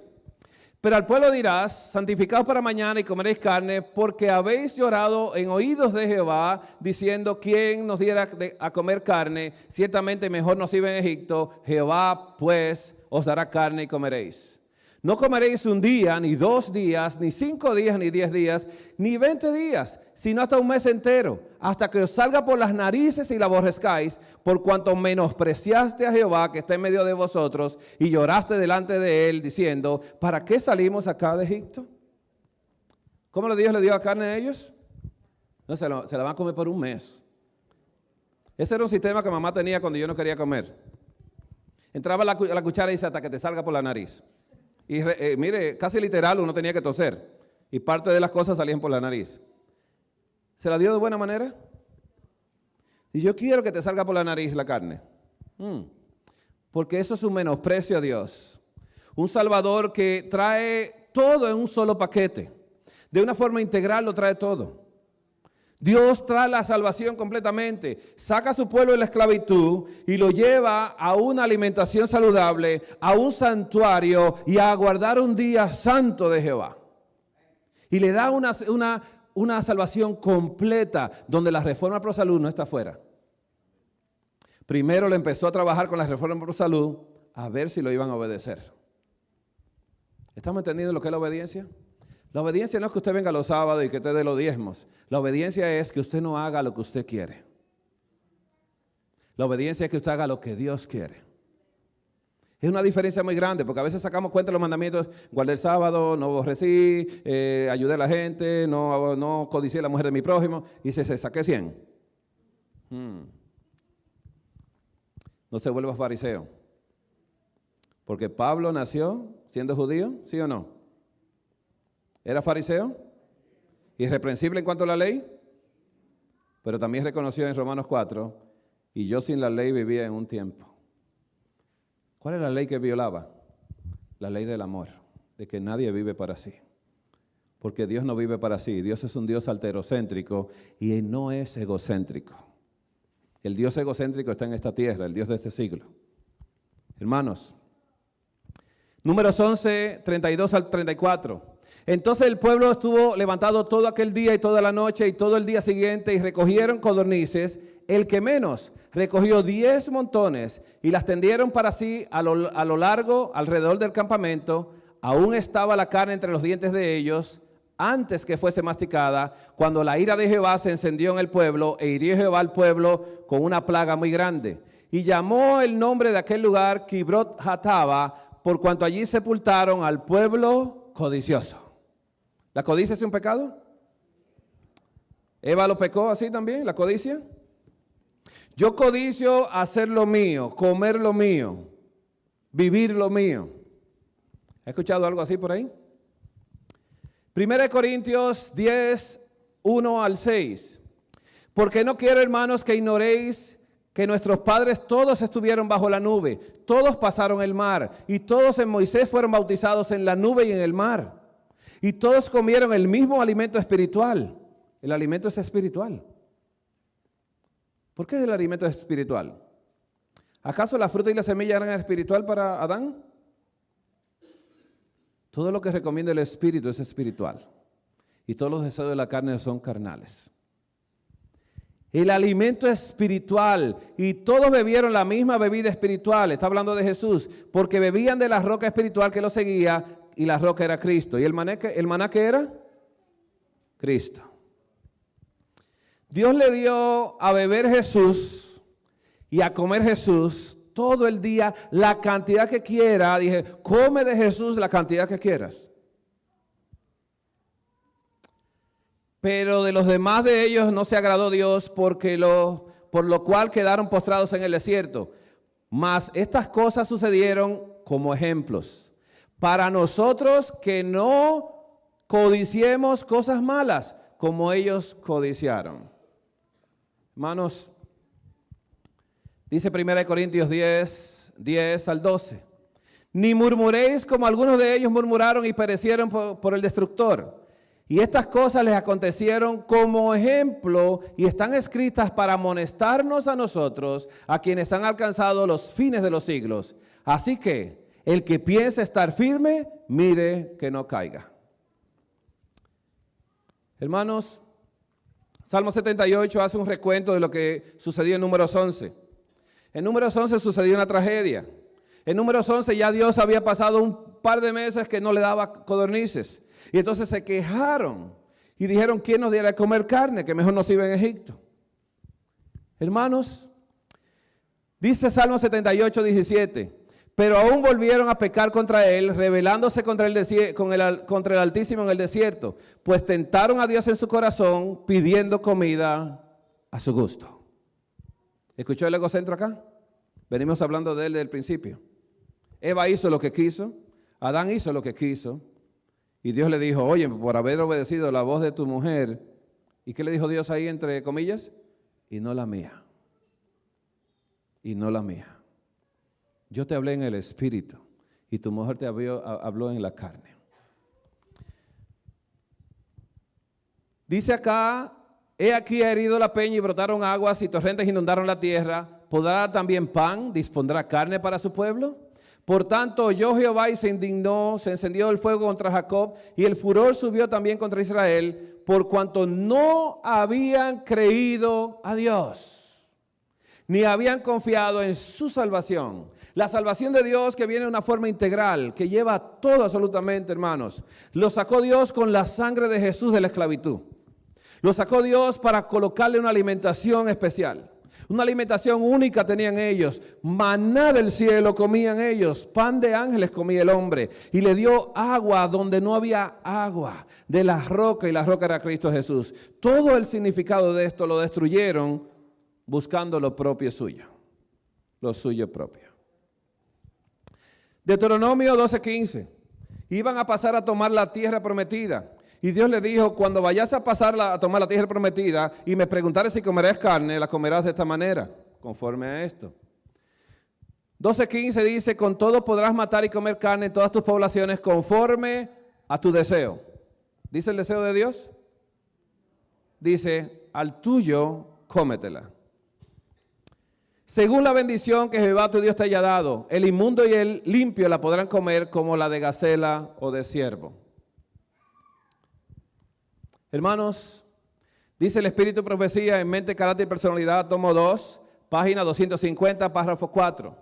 Pero al pueblo dirás, santificaos para mañana y comeréis carne, porque habéis llorado en oídos de Jehová, diciendo, ¿quién nos diera a comer carne? Ciertamente mejor nos iba en Egipto. Jehová, pues, os dará carne y comeréis. No comeréis un día, ni 2 días, ni 5 días, ni 10 días, ni 20 días, sino hasta un mes entero, hasta que os salga por las narices y la aborrezcáis, por cuanto menospreciaste a Jehová que está en medio de vosotros, y lloraste delante de él, diciendo, ¿para qué salimos acá de Egipto? ¿Cómo Dios le dio la carne a ellos? No, se la van a comer por un mes. Ese era un sistema que mamá tenía cuando yo no quería comer. Entraba la cuchara y dice, hasta que te salga por la nariz. Y mire, casi literal, uno tenía que toser. Y parte de las cosas salían por la nariz. ¿Se la dio de buena manera? Y yo quiero que te salga por la nariz la carne. Porque eso es un menosprecio a Dios. Un Salvador que trae todo en un solo paquete. De una forma integral lo trae todo. Dios trae la salvación completamente, saca a su pueblo de la esclavitud y lo lleva a una alimentación saludable, a un santuario y a guardar un día santo de Jehová. Y le da una salvación completa donde la reforma pro salud no está fuera. Primero le empezó a trabajar con la reforma pro salud a ver si lo iban a obedecer. ¿Estamos entendiendo lo que es la obediencia? La obediencia no es que usted venga los sábados y que te dé los diezmos. La obediencia es que usted no haga lo que usted quiere. La obediencia es que usted haga lo que Dios quiere. Es una diferencia muy grande porque a veces sacamos cuenta de los mandamientos. Guardé el sábado, no aborrecí, ayudé a la gente, no codicié a la mujer de mi prójimo. Y se saqué 100. No se vuelva fariseo. Porque Pablo nació siendo judío, ¿sí o no? ¿Era fariseo? ¿Irreprensible en cuanto a la ley? Pero también reconoció en Romanos 4, y yo sin la ley vivía en un tiempo. ¿Cuál es la ley que violaba? La ley del amor, de que nadie vive para sí. Porque Dios no vive para sí. Dios es un Dios alterocéntrico y no es egocéntrico. El Dios egocéntrico está en esta tierra, el Dios de este siglo. Hermanos, Números 11, 32 al 34. Entonces el pueblo estuvo levantado todo aquel día y toda la noche y todo el día siguiente y recogieron codornices. El que menos recogió 10 montones y las tendieron para sí a lo largo alrededor del campamento. Aún estaba la carne entre los dientes de ellos antes que fuese masticada, cuando la ira de Jehová se encendió en el pueblo e hirió Jehová al pueblo con una plaga muy grande. Y llamó el nombre de aquel lugar Kibrot Hatava, por cuanto allí sepultaron al pueblo codicioso. ¿La codicia es un pecado? ¿Eva lo pecó así también, la codicia? Yo codicio hacer lo mío, comer lo mío, vivir lo mío. ¿Ha escuchado algo así por ahí? 1 Corintios 10, 1 al 6. Porque no quiero, hermanos, que ignoréis que nuestros padres todos estuvieron bajo la nube, todos pasaron el mar, y todos en Moisés fueron bautizados en la nube y en el mar. Y todos comieron el mismo alimento espiritual. El alimento es espiritual. ¿Por qué es el alimento espiritual? ¿Acaso la fruta y la semilla eran espiritual para Adán? Todo lo que recomienda el espíritu es espiritual. Y todos los deseos de la carne son carnales. El alimento espiritual, y todos bebieron la misma bebida espiritual. Está hablando de Jesús, porque bebían de la roca espiritual que los seguía, y la roca era Cristo. ¿Y el maná qué era? Cristo. Dios le dio a beber Jesús y a comer Jesús todo el día la cantidad que quiera. Dije, come de Jesús la cantidad que quieras. Pero de los demás de ellos no se agradó Dios, por lo cual quedaron postrados en el desierto. Mas estas cosas sucedieron como ejemplos, para nosotros que no codiciemos cosas malas, como ellos codiciaron. Hermanos, dice 1 Corintios 10 al 12. Ni murmuréis como algunos de ellos murmuraron y perecieron por el destructor. Y estas cosas les acontecieron como ejemplo y están escritas para amonestarnos a nosotros, a quienes han alcanzado los fines de los siglos. Así que el que piense estar firme, mire que no caiga. Hermanos, Salmo 78 hace un recuento de lo que sucedió en Números 11. En Números 11 sucedió una tragedia. En Números 11 ya Dios había pasado un par de meses que no le daba codornices. Y entonces se quejaron y dijeron, ¿quién nos diera de comer carne? Que mejor nos iba en Egipto. Hermanos, dice Salmo 78, 17, pero aún volvieron a pecar contra él, rebelándose contra el Altísimo en el desierto, pues tentaron a Dios en su corazón, pidiendo comida a su gusto. ¿Escuchó el egocentro acá? Venimos hablando de él desde el principio. Eva hizo lo que quiso, Adán hizo lo que quiso, y Dios le dijo, oye, por haber obedecido la voz de tu mujer, ¿y qué le dijo Dios ahí entre comillas? Y no la mía. Y no la mía. Yo te hablé en el espíritu y tu mujer te habló en la carne. Dice acá, he aquí ha herido la peña y brotaron aguas y torrentes inundaron la tierra. ¿Podrá dar también pan? ¿Dispondrá carne para su pueblo? Por tanto, oyó Jehová y se indignó, se encendió el fuego contra Jacob y el furor subió también contra Israel, por cuanto no habían creído a Dios, ni habían confiado en su salvación. La salvación de Dios que viene de una forma integral, que lleva todo absolutamente, hermanos. Lo sacó Dios con la sangre de Jesús de la esclavitud. Lo sacó Dios para colocarle una alimentación especial. Una alimentación única tenían ellos, maná del cielo comían ellos, pan de ángeles comía el hombre y le dio agua donde no había agua, de la roca y la roca era Cristo Jesús. Todo el significado de esto lo destruyeron buscando lo propio suyo, lo suyo propio. Deuteronomio 12:15, iban a pasar a tomar la tierra prometida. Y Dios le dijo, cuando vayas a pasar a tomar la tierra prometida y me preguntares si comerás carne, la comerás de esta manera, conforme a esto. 12:15 dice, con todo podrás matar y comer carne en todas tus poblaciones conforme a tu deseo. ¿Dice el deseo de Dios? Dice, al tuyo cómetela. Según la bendición que Jehová tu Dios te haya dado, el inmundo y el limpio la podrán comer como la de gacela o de ciervo. Hermanos, dice el Espíritu de Profecía en Mente, Carácter y Personalidad, tomo 2, página 250, párrafo 4.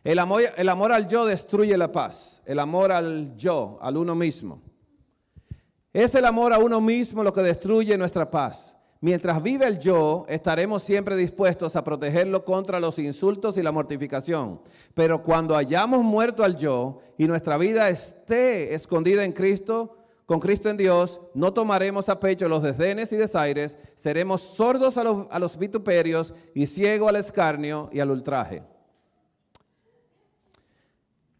El amor al yo destruye la paz. El amor al yo, al uno mismo. Es el amor a uno mismo lo que destruye nuestra paz. Mientras vive el yo, estaremos siempre dispuestos a protegerlo contra los insultos y la mortificación. Pero cuando hayamos muerto al yo y nuestra vida esté escondida en Cristo, con Cristo en Dios, no tomaremos a pecho los desdenes y desaires, seremos sordos a los vituperios y ciegos al escarnio y al ultraje.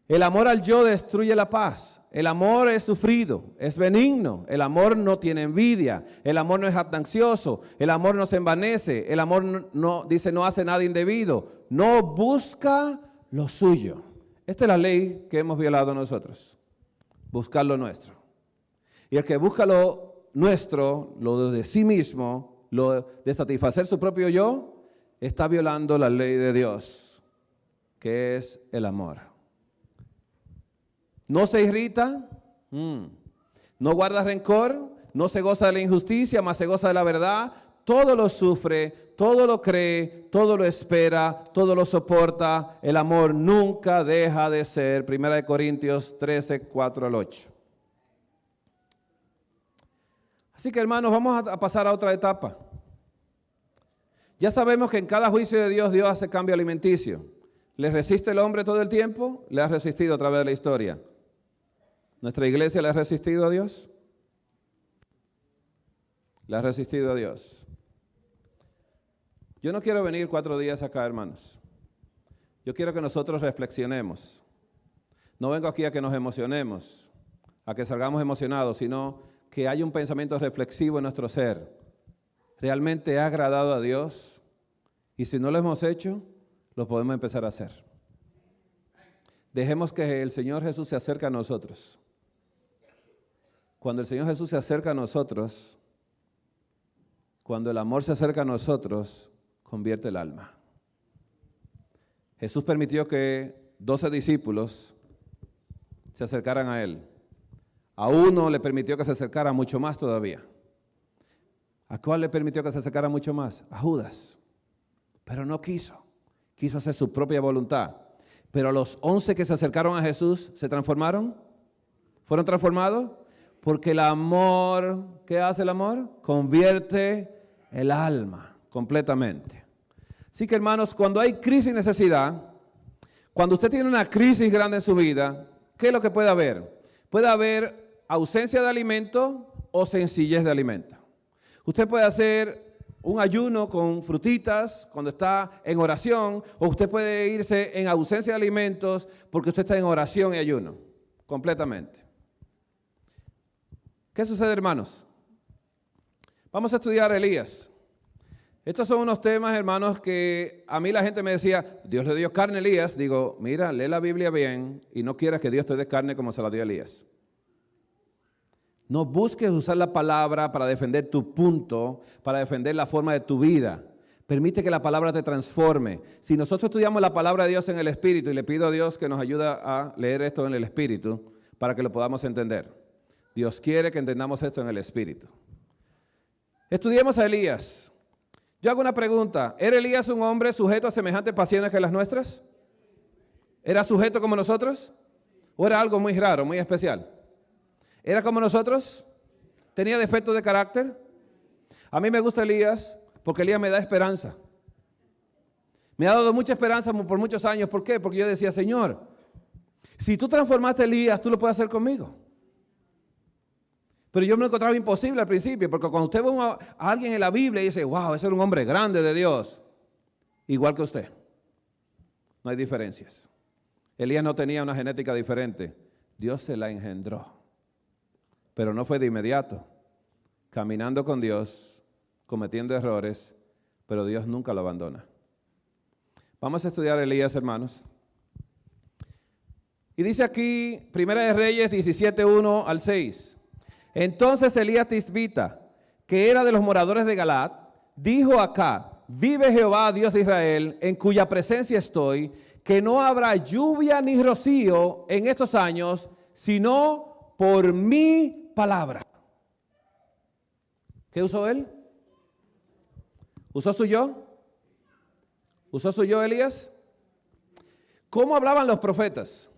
El amor al yo destruye la paz. El amor es sufrido, es benigno. El amor no tiene envidia. El amor no es jactancioso. El amor no se envanece. El amor no hace nada indebido. No busca lo suyo. Esta es la ley que hemos violado nosotros. Buscar lo nuestro. Y el que busca lo nuestro, lo de sí mismo, lo de satisfacer su propio yo, está violando la ley de Dios, que es el amor. No se irrita, no guarda rencor, no se goza de la injusticia, mas se goza de la verdad. Todo lo sufre, todo lo cree, todo lo espera, todo lo soporta. El amor nunca deja de ser. 1 Corintios 13, 4 al 8. Así que hermanos, vamos a pasar a otra etapa. Ya sabemos que en cada juicio de Dios, Dios hace cambio alimenticio. ¿Le resiste el hombre todo el tiempo? Le ha resistido a través de la historia. ¿Nuestra iglesia le ha resistido a Dios? Le ha resistido a Dios. Yo no quiero venir 4 días acá, hermanos. Yo quiero que nosotros reflexionemos. No vengo aquí a que nos emocionemos, a que salgamos emocionados, sino que haya un pensamiento reflexivo en nuestro ser. ¿Realmente ha agradado a Dios? Y si no lo hemos hecho, lo podemos empezar a hacer. Dejemos que el Señor Jesús se acerque a nosotros. Cuando el Señor Jesús se acerca a nosotros, cuando el amor se acerca a nosotros, convierte el alma. Jesús permitió que 12 discípulos se acercaran a Él. A uno le permitió que se acercara mucho más todavía. ¿A cuál le permitió que se acercara mucho más? A Judas. Pero no quiso. Quiso hacer su propia voluntad. Pero los 11 que se acercaron a Jesús, ¿se transformaron? ¿Fueron transformados? Porque el amor, ¿qué hace el amor? Convierte el alma completamente. Así que, hermanos, cuando hay crisis y necesidad, cuando usted tiene una crisis grande en su vida, ¿qué es lo que puede haber? Puede haber ausencia de alimento o sencillez de alimento. Usted puede hacer un ayuno con frutitas cuando está en oración, o usted puede irse en ausencia de alimentos porque usted está en oración y ayuno, completamente. ¿Qué sucede, hermanos? Vamos a estudiar a Elías. Estos son unos temas, hermanos, que a mí la gente me decía, Dios le dio carne a Elías. Digo, mira, lee la Biblia bien y no quieras que Dios te dé carne como se la dio a Elías. No busques usar la palabra para defender tu punto, para defender la forma de tu vida. Permite que la palabra te transforme. Si nosotros estudiamos la palabra de Dios en el Espíritu, y le pido a Dios que nos ayude a leer esto en el Espíritu para que lo podamos entender. Dios quiere que entendamos esto en el Espíritu. Estudiemos a Elías. Yo hago una pregunta. ¿Era Elías un hombre sujeto a semejantes pasiones que las nuestras? ¿Era sujeto como nosotros? ¿O era algo muy raro, muy especial? ¿Era como nosotros? ¿Tenía defectos de carácter? A mí me gusta Elías porque Elías me da esperanza. Me ha dado mucha esperanza por muchos años. ¿Por qué? Porque yo decía, Señor, si tú transformaste a Elías, tú lo puedes hacer conmigo. Pero yo me lo encontraba imposible al principio, porque cuando usted ve a alguien en la Biblia y dice, wow, ese era un hombre grande de Dios, igual que usted. No hay diferencias. Elías no tenía una genética diferente. Dios se la engendró. Pero no fue de inmediato. Caminando con Dios, cometiendo errores, pero Dios nunca lo abandona. Vamos a estudiar a Elías, hermanos. Y dice aquí, Primera de Reyes 17, 1 al 6. Entonces Elías Tisbita, que era de los moradores de Galaad, dijo a Acab, vive Jehová, Dios de Israel, en cuya presencia estoy, que no habrá lluvia ni rocío en estos años, sino por mi palabra. ¿Qué usó él? ¿Usó su yo? ¿Usó su yo, Elías? ¿Cómo hablaban los profetas?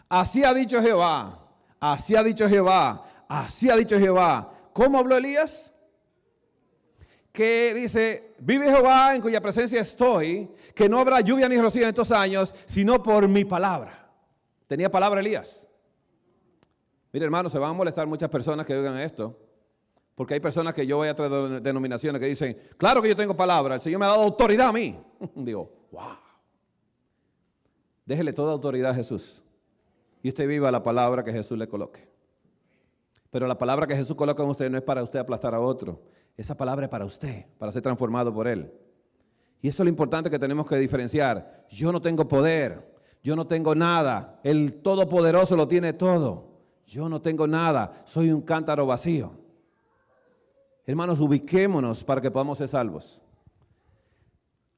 Así ha dicho Jehová. Así ha dicho Jehová, así ha dicho Jehová. ¿Cómo habló Elías? Que dice, vive Jehová en cuya presencia estoy, que no habrá lluvia ni rocío en estos años, sino por mi palabra. ¿Tenía palabra Elías? Mire, hermano, se van a molestar muchas personas que oigan esto, porque hay personas que yo voy a otras denominaciones que dicen, claro que yo tengo palabra, el Señor me ha dado autoridad a mí. Digo, wow. Déjele toda autoridad a Jesús. Y usted viva la palabra que Jesús le coloque. Pero la palabra que Jesús coloca en usted no es para usted aplastar a otro. Esa palabra es para usted, para ser transformado por Él. Y eso es lo importante que tenemos que diferenciar. Yo no tengo poder, yo no tengo nada. El Todopoderoso lo tiene todo. Yo no tengo nada, soy un cántaro vacío. Hermanos, ubiquémonos para que podamos ser salvos.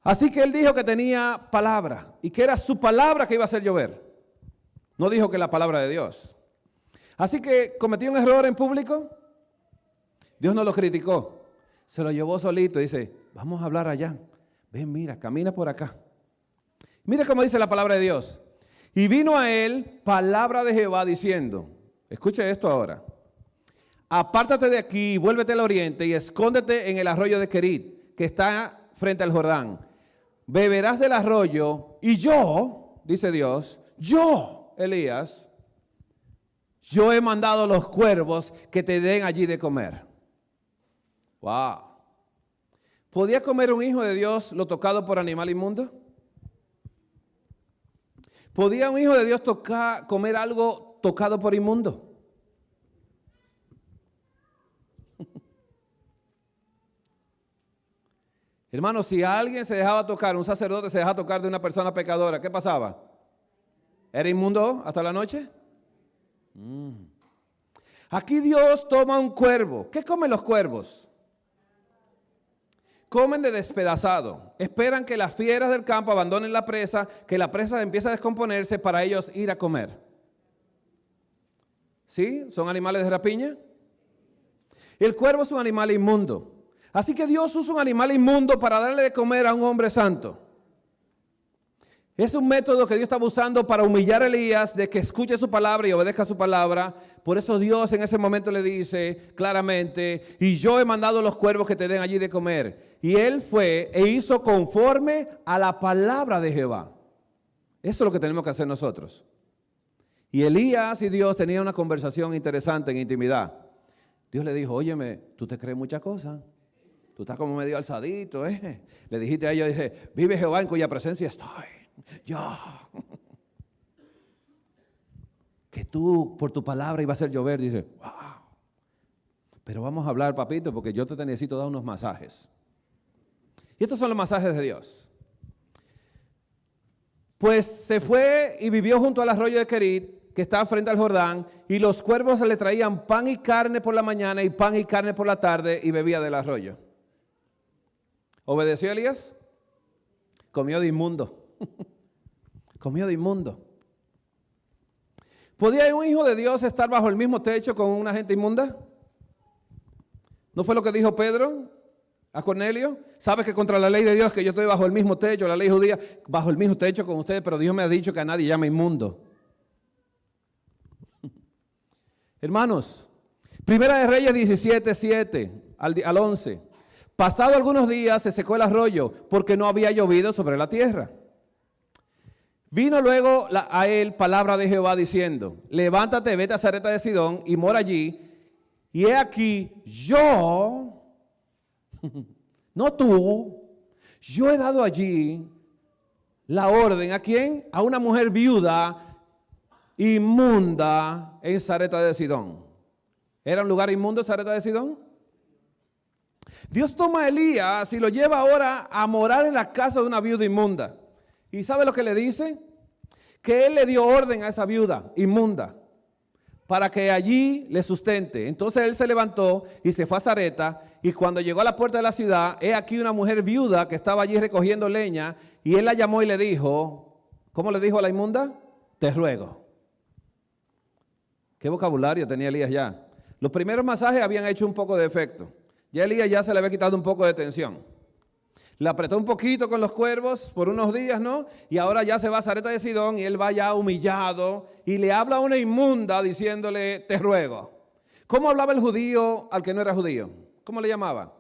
Así que él dijo que tenía palabra y que era su palabra que iba a hacer llover. No dijo que la palabra de Dios. Así que cometió un error en público. Dios no lo criticó. Se lo llevó solito y dice, vamos a hablar allá. Ven, mira, camina por acá. Mira cómo dice la palabra de Dios. Y vino a él palabra de Jehová diciendo, escuche esto ahora. Apártate de aquí, vuélvete al oriente y escóndete en el arroyo de Querit, que está frente al Jordán. Beberás del arroyo y yo, dice Dios, yo, Elías, yo he mandado los cuervos que te den allí de comer. Wow. ¿Podía comer un hijo de Dios lo tocado por animal inmundo? ¿Podía un hijo de Dios comer algo tocado por inmundo? Hermano, si alguien se dejaba tocar, un sacerdote se dejaba tocar de una persona pecadora, ¿qué pasaba? ¿Era inmundo hasta la noche? Aquí Dios toma un cuervo. ¿Qué comen los cuervos? Comen de despedazado. Esperan que las fieras del campo abandonen la presa, que la presa empiece a descomponerse para ellos ir a comer. ¿Sí? ¿Son animales de rapiña? El cuervo es un animal inmundo. Así que Dios usa un animal inmundo para darle de comer a un hombre santo. Es un método que Dios estaba usando para humillar a Elías, de que escuche su palabra y obedezca su palabra. Por eso Dios en ese momento le dice claramente, y yo he mandado los cuervos que te den allí de comer. Y él fue e hizo conforme a la palabra de Jehová. Eso es lo que tenemos que hacer nosotros. Y Elías y Dios tenían una conversación interesante en intimidad. Dios le dijo, óyeme, tú te crees muchas cosas. Tú estás como medio alzadito, ¿eh? Le dijiste a ellos, dice, vive Jehová en cuya presencia estoy. Yo. Que tú por tu palabra iba a hacer llover, dice, wow. Pero vamos a hablar, papito, porque yo te necesito dar unos masajes. Y estos son los masajes de Dios. Pues se fue y vivió junto al arroyo de Querit, que estaba frente al Jordán, y los cuervos le traían pan y carne por la mañana y pan y carne por la tarde, y bebía del arroyo. ¿Obedeció Elías? Comió de inmundo. Comió de inmundo. ¿Podía un hijo de Dios estar bajo el mismo techo con una gente inmunda? ¿No fue lo que dijo Pedro a Cornelio? ¿Sabes que contra la ley de Dios que yo estoy bajo el mismo techo, la ley judía, bajo el mismo techo con ustedes, pero Dios me ha dicho que a nadie llama inmundo? Hermanos, Primera de Reyes 17:7 al 11. Pasado algunos días se secó el arroyo porque no había llovido sobre la tierra. Vino luego a él palabra de Jehová diciendo, levántate, vete a Sarepta de Sidón y mora allí. Y he aquí, yo, no tú, yo he dado allí la orden, ¿a quién? A una mujer viuda, inmunda, en Sarepta de Sidón. ¿Era un lugar inmundo Sarepta de Sidón? Dios toma a Elías y lo lleva ahora a morar en la casa de una viuda inmunda. ¿Y sabe lo que le dice? Que él le dio orden a esa viuda inmunda para que allí le sustente. Entonces él se levantó y se fue a Sarepta, y cuando llegó a la puerta de la ciudad, he aquí una mujer viuda que estaba allí recogiendo leña, y él la llamó y le dijo, ¿cómo le dijo a la inmunda? Te ruego. ¿Qué vocabulario tenía Elías ya? Los primeros masajes habían hecho un poco de efecto. Ya Elías ya se le había quitado un poco de tensión. Le apretó un poquito con los cuervos por unos días, ¿no? Y ahora ya se va a Sarepta de Sidón y él va ya humillado y le habla a una inmunda diciéndole, te ruego. ¿Cómo hablaba el judío al que no era judío? ¿Cómo le llamaba?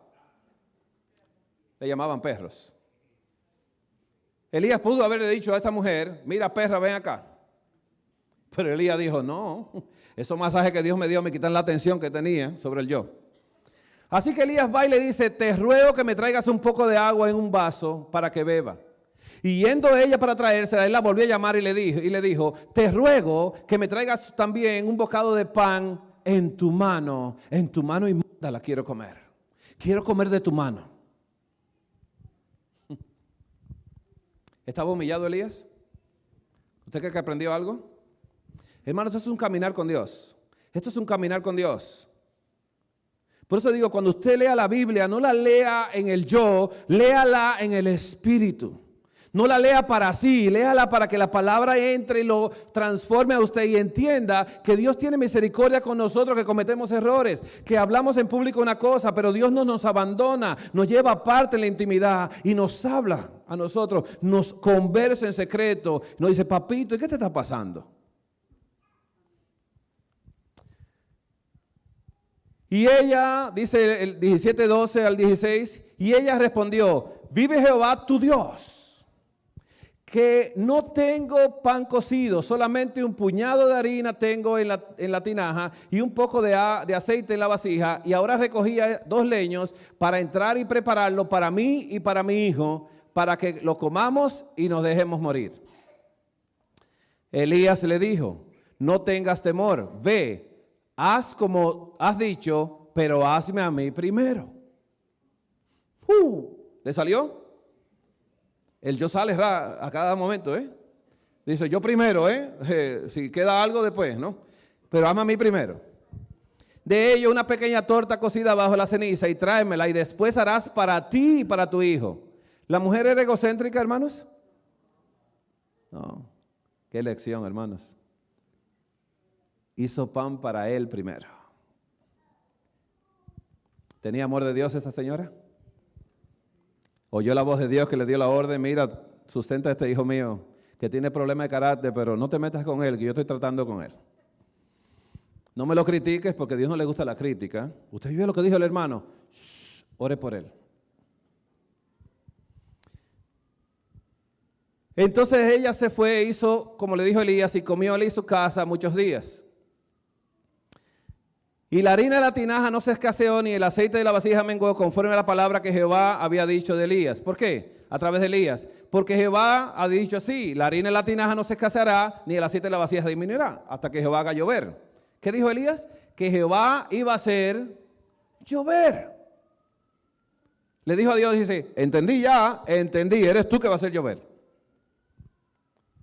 Le llamaban perros. Elías pudo haberle dicho a esta mujer, mira perra, ven acá. Pero Elías dijo, no, esos masajes que Dios me dio me quitan la atención que tenía sobre el yo. Así que Elías va y le dice, te ruego que me traigas un poco de agua en un vaso para que beba. Y yendo ella para traérsela, él la volvió a llamar y le dijo, te ruego que me traigas también un bocado de pan en tu mano inmunda la quiero comer. Quiero comer de tu mano. ¿Estaba humillado Elías? ¿Usted cree que aprendió algo? Hermanos, esto es un caminar con Dios. Esto es un caminar con Dios. Por eso digo, cuando usted lea la Biblia, no la lea en el yo, léala en el Espíritu. No la lea para sí, léala para que la palabra entre y lo transforme a usted y entienda que Dios tiene misericordia con nosotros que cometemos errores, que hablamos en público una cosa, pero Dios no nos abandona, nos lleva aparte en la intimidad y nos habla a nosotros, nos conversa en secreto, nos dice, papito, ¿y qué te está pasando? Y ella, dice el 17:12 al 16, y ella respondió, vive Jehová tu Dios, que no tengo pan cocido, solamente un puñado de harina tengo en la tinaja y un poco de aceite en la vasija, y ahora recogía 2 leños para entrar y prepararlo para mí y para mi hijo, para que lo comamos y nos dejemos morir. Elías le dijo, no tengas temor, ve, haz como has dicho, pero hazme a mí primero. ¿Le salió? El yo sale a cada momento, ¿eh? Dice, yo primero, si queda algo después, ¿no? Pero hazme a mí primero. de ello una pequeña torta cocida bajo la ceniza y tráemela y después harás para ti y para tu hijo. ¿La mujer era egocéntrica, hermanos? No. Qué lección, hermanos. Hizo pan para él primero. ¿Tenía amor de Dios esa señora? Oyó la voz de Dios que le dio la orden, mira, sustenta a este hijo mío que tiene problemas de carácter, pero no te metas con él, que yo estoy tratando con él. No me lo critiques porque a Dios no le gusta la crítica. Usted vio lo que dijo el hermano. Shh, ore por él. Entonces ella se fue, hizo, como le dijo Elías, y comió él y su casa muchos días. Y la harina de la tinaja no se escaseó, ni el aceite de la vasija menguó, conforme a la palabra que Jehová había dicho de Elías. ¿Por qué? A través de Elías. Porque Jehová ha dicho así, la harina de la tinaja no se escaseará, ni el aceite de la vasija disminuirá, hasta que Jehová haga llover. ¿Qué dijo Elías? Que Jehová iba a hacer llover. Le dijo a Dios, dice, entendí, eres tú que va a hacer llover.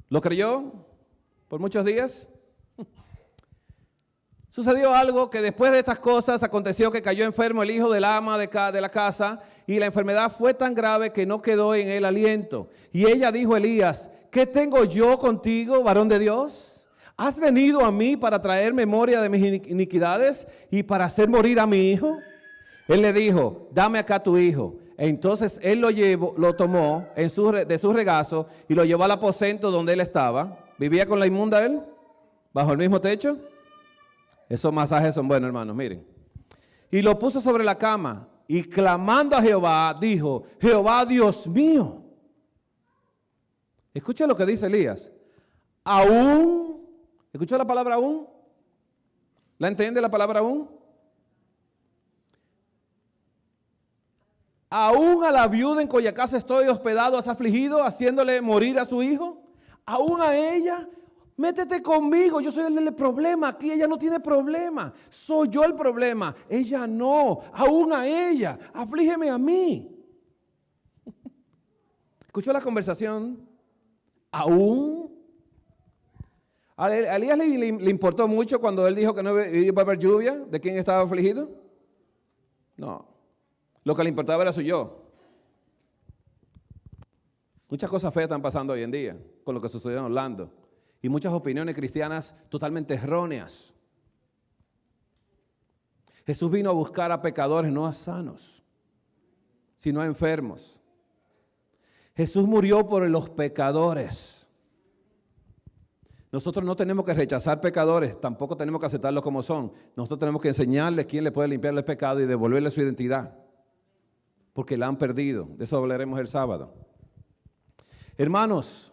¿Lo creyó por muchos días? Sucedió algo que después de estas cosas aconteció que cayó enfermo el hijo del ama de la casa y la enfermedad fue tan grave que no quedó en él aliento. Y ella dijo a Elías, ¿qué tengo yo contigo, varón de Dios? ¿Has venido a mí para traer memoria de mis iniquidades y para hacer morir a mi hijo? Él le dijo, dame acá tu hijo. Entonces él lo tomó de su regazo y lo llevó al aposento donde él estaba. ¿Vivía con la inmunda él? ¿Bajo el mismo techo? Esos masajes son buenos, hermanos, miren. Y lo puso sobre la cama y clamando a Jehová, dijo, Jehová Dios mío. Escucha lo que dice Elías. Aún, ¿escuchó la palabra aún? ¿La entiende la palabra aún? Aún a la viuda en cuya casa estoy hospedado, has afligido, haciéndole morir a su hijo. Aún a ella, métete conmigo, yo soy el del problema, aquí ella no tiene problema, soy yo el problema, ella no, aún a ella, aflígeme a mí. ¿Escuchó la conversación? Aún. A Elías le importó mucho cuando él dijo que no iba a haber lluvia, ¿de quién estaba afligido? No. Lo que le importaba era su yo. Muchas cosas feas están pasando hoy en día con lo que sucedió en Orlando. Y muchas opiniones cristianas totalmente erróneas. Jesús vino a buscar a pecadores, no a sanos, sino a enfermos. Jesús murió por los pecadores. Nosotros no tenemos que rechazar pecadores, tampoco tenemos que aceptarlos como son. Nosotros tenemos que enseñarles quién le puede limpiar el pecado y devolverle su identidad. Porque la han perdido. De eso hablaremos el sábado. Hermanos,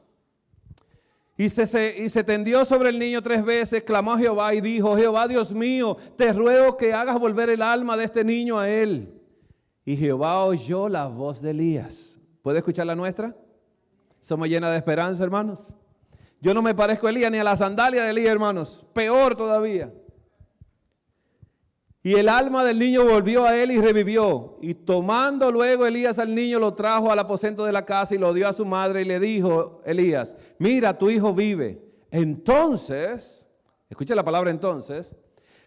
y se tendió sobre el niño 3 veces, clamó a Jehová y dijo, Jehová Dios mío, te ruego que hagas volver el alma de este niño a él. Y Jehová oyó la voz de Elías. ¿Puede escuchar la nuestra? Somos llenas de esperanza, hermanos. Yo no me parezco a Elías ni a la sandalia de Elías, hermanos. Peor todavía. Y el alma del niño volvió a él y revivió. Y tomando luego Elías al niño, lo trajo al aposento de la casa y lo dio a su madre y le dijo, Elías, mira, tu hijo vive. Entonces, escucha la palabra entonces,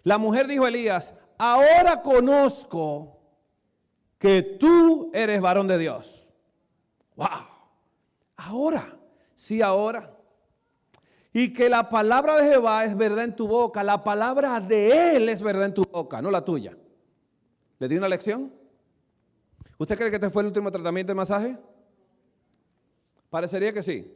la mujer dijo a Elías, ahora conozco que tú eres varón de Dios. ¡Wow! Ahora, sí ahora. Y que la palabra de Jehová es verdad en tu boca. La palabra de Él es verdad en tu boca, no la tuya. ¿Le di una lección? ¿Usted cree que este fue el último tratamiento de masaje? Parecería que sí.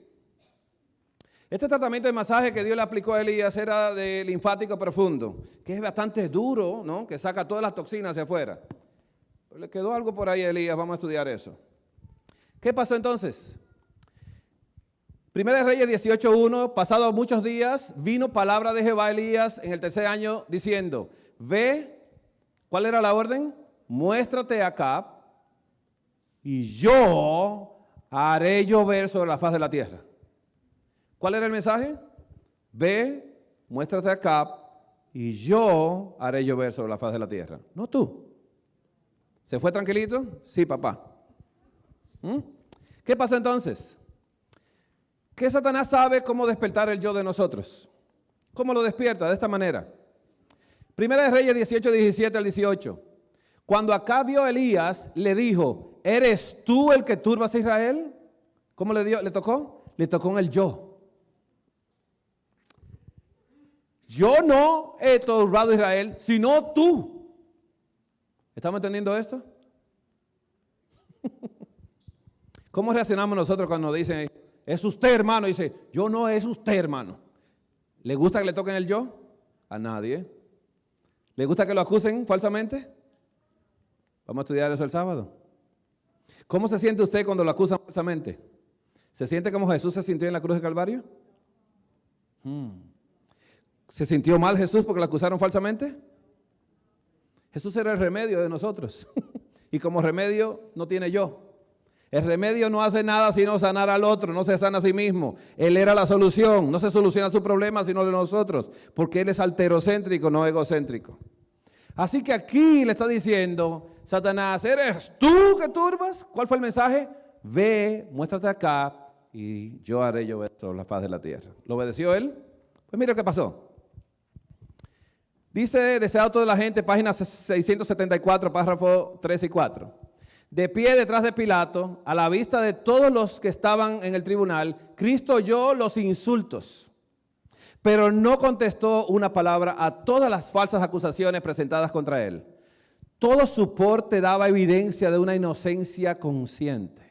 Este tratamiento de masaje que Dios le aplicó a Elías era de linfático profundo, que es bastante duro, ¿no? Que saca todas las toxinas hacia afuera. Pero le quedó algo por ahí a Elías, vamos a estudiar eso. ¿Qué pasó entonces? Primera de Reyes 18:1, pasados muchos días, vino palabra de Jehová a Elías en el 3er año diciendo, ve, ¿cuál era la orden? Muéstrate a Acab y yo haré llover sobre la faz de la tierra. ¿Cuál era el mensaje? Ve, muéstrate a Acab y yo haré llover sobre la faz de la tierra. No tú. ¿Se fue tranquilito? Sí, papá. ¿Qué pasó entonces? Que Satanás sabe cómo despertar el yo de nosotros. ¿Cómo lo despierta? De esta manera. Primera de Reyes 18, 17 al 18. Cuando Acab vio a Elías, le dijo, ¿eres tú el que turbas a Israel? ¿Cómo le tocó? Le tocó en el yo. Yo no he turbado a Israel, sino tú. ¿Estamos entendiendo esto? ¿Cómo reaccionamos nosotros cuando dicen, es usted hermano? Dice, yo no, es usted hermano. ¿Le gusta que le toquen el yo? A nadie. ¿Le gusta que lo acusen falsamente? Vamos a estudiar eso el sábado. ¿Cómo se siente usted cuando lo acusan falsamente? ¿Se siente como Jesús se sintió en la cruz de Calvario? ¿Se sintió mal Jesús porque lo acusaron falsamente? Jesús era el remedio de nosotros. Y como remedio no tiene yo. El remedio no hace nada sino sanar al otro, no se sana a sí mismo. Él era la solución, no se soluciona su problema sino de nosotros, porque Él es alterocéntrico, no egocéntrico. Así que aquí le está diciendo, Satanás, ¿eres tú que turbas? ¿Cuál fue el mensaje? Ve, muéstrate acá y yo haré llover sobre la faz de la tierra. ¿Lo obedeció él? Pues mira qué pasó. Dice, deseado toda la gente, página 674, párrafo 3 y 4. De pie detrás de Pilato, a la vista de todos los que estaban en el tribunal, Cristo oyó los insultos, pero no contestó una palabra a todas las falsas acusaciones presentadas contra él. Todo su porte daba evidencia de una inocencia consciente.